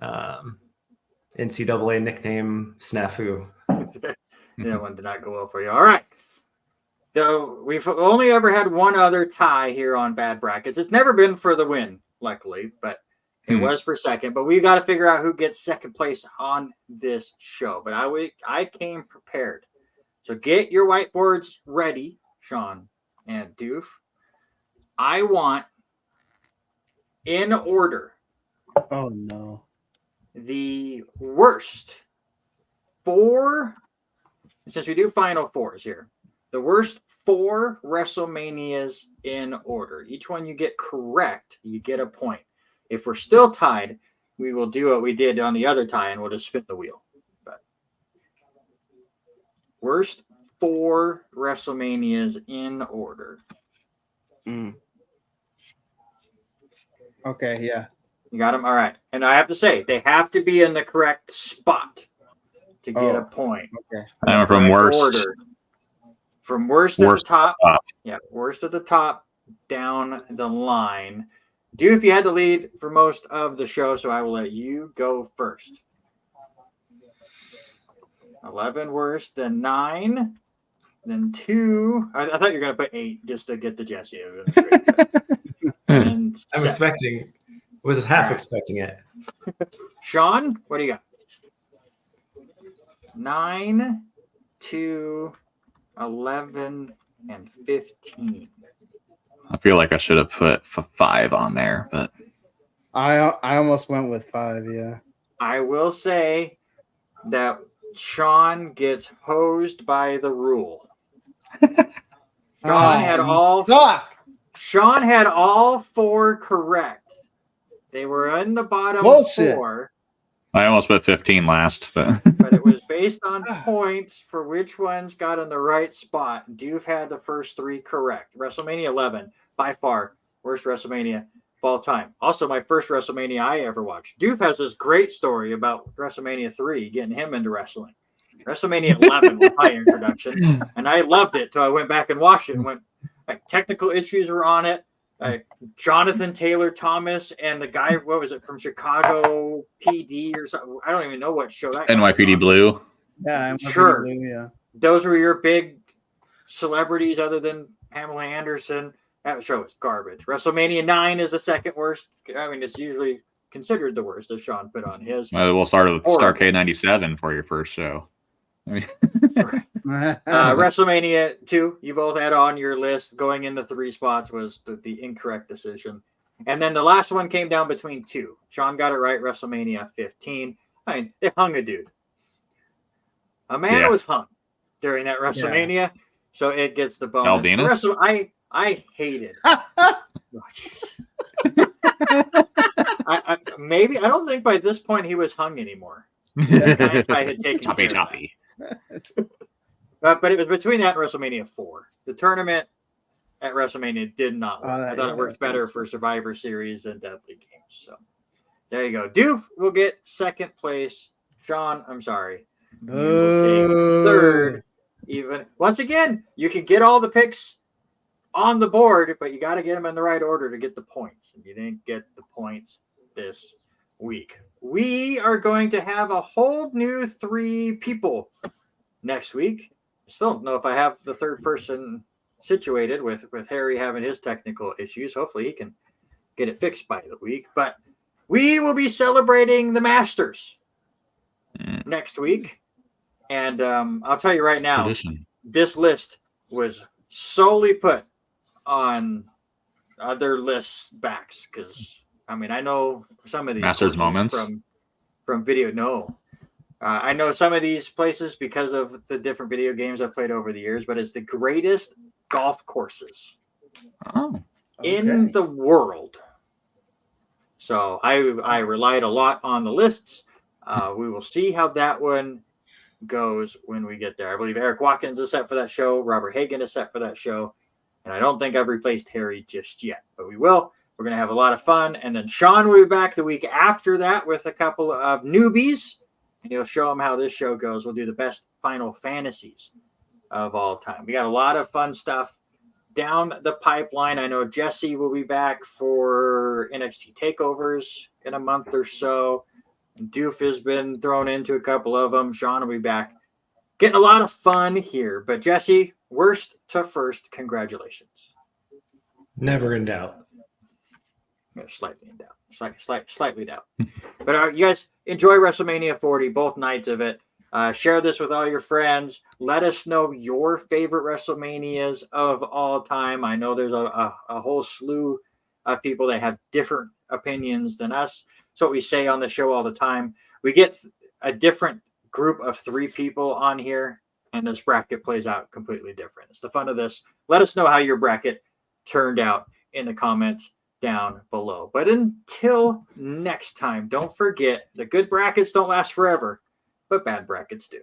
NCAA nickname snafu. That one did not go well for you. All right. So we've only ever had one other tie here on Bad Brackets. It's never been for the win, luckily, but it was for second. But we got to figure out who gets second place on this show. But I came prepared. So get your whiteboards ready, Sean and Doof. I want, in order, Oh no. the worst 4, since we do Final Fours here, the worst 4 WrestleManias in order. Each one you get correct, you get a point. If we're still tied, we will do what we did on the other tie, and we'll just spin the wheel. But worst 4 WrestleManias in order. Okay, yeah. You got them? All right. And I have to say, they have to be in the correct spot to get a point. Okay. And from worst. Order. From worst at the top. Yeah, worst at the top down the line. Doof, you had the lead for most of the show, so I will let you go first. 11 worst, then 9, then 2. I thought you were going to put 8 just to get the Jesse. And I'm expecting, was half expecting it. Sean, what do you got? 9, 2, 11, and 15. I feel like I should have put 5 on there, but I almost went with 5, yeah. I will say that Sean gets hosed by the rule. Sean had all 4 correct. They were in the bottom 4. I almost put 15 last, but it was based on points for which ones got in the right spot. Doof had the first 3 correct. WrestleMania 11, by far, worst WrestleMania of all time. Also, my first WrestleMania I ever watched. Doof has this great story about WrestleMania 3, getting him into wrestling. WrestleMania 11 was my introduction, and I loved it till I went back and watched it. And went, technical issues were on it. Jonathan Taylor Thomas and the guy, what was it, from Chicago PD or something? I don't even know what show that NYPD Blue. Yeah, sure. Blue, yeah. Those were your big celebrities other than Pamela Anderson. That show was garbage. WrestleMania 9 is the second worst. I mean, it's usually considered the worst, as Sean put on his. We'll start with Starrcade 97 for your first show. WrestleMania 2, you both had on your list. Going in the 3 spots was the incorrect decision. And then the last one came down between two. Sean got it right, WrestleMania 15. I mean, they hung a dude. A man was hung during that WrestleMania, so it gets the bonus. I hated. Maybe I don't think by this point he was hung anymore. I had taken choppy. But it was between that and WrestleMania 4. The tournament at WrestleMania did not work. I thought it worked better for Survivor Series and Deadly Games. So there you go. Doof will get second place. Sean, I'm sorry. You will take third. Even once again, you can get all the picks on the board, but you got to get them in the right order to get the points. And you didn't get the points this week. We are going to have a whole new 3 people next week. I still don't know if I have the third person situated with Harry having his technical issues. Hopefully he can get it fixed by the week. But we will be celebrating the Masters next week. And I'll tell you right now, this list was solely put on other lists' backs because, I mean, I know some of these Masters moments from video. No. I know some of these places because of the different video games I've played over the years, but it's the greatest golf courses in the world. So I relied a lot on the lists. We will see how that one goes when we get there. I believe Eric Watkins is set for that show. Robert Hagan is set for that show. And I don't think I've replaced Harry just yet, but we will. We're going to have a lot of fun. And then Sean will be back the week after that with a couple of newbies. And he'll show them how this show goes. We'll do the best Final Fantasies of all time. We got a lot of fun stuff down the pipeline. I know Jesse will be back for NXT takeovers in a month or so. Doof has been thrown into a couple of them. Sean will be back. Getting a lot of fun here. But Jesse, worst to first, congratulations. Never in doubt. Slightly in doubt. Slightly doubt. But you guys enjoy WrestleMania 40, both nights of it. Share this with all your friends. Let us know your favorite WrestleManias of all time. I know there's a whole slew of people that have different opinions than us. That's what we say on the show all the time. We get a different group of 3 people on here, and this bracket plays out completely different. It's the fun of this. Let us know how your bracket turned out in the comments down below. But until next time, don't forget the good brackets don't last forever, but bad brackets do.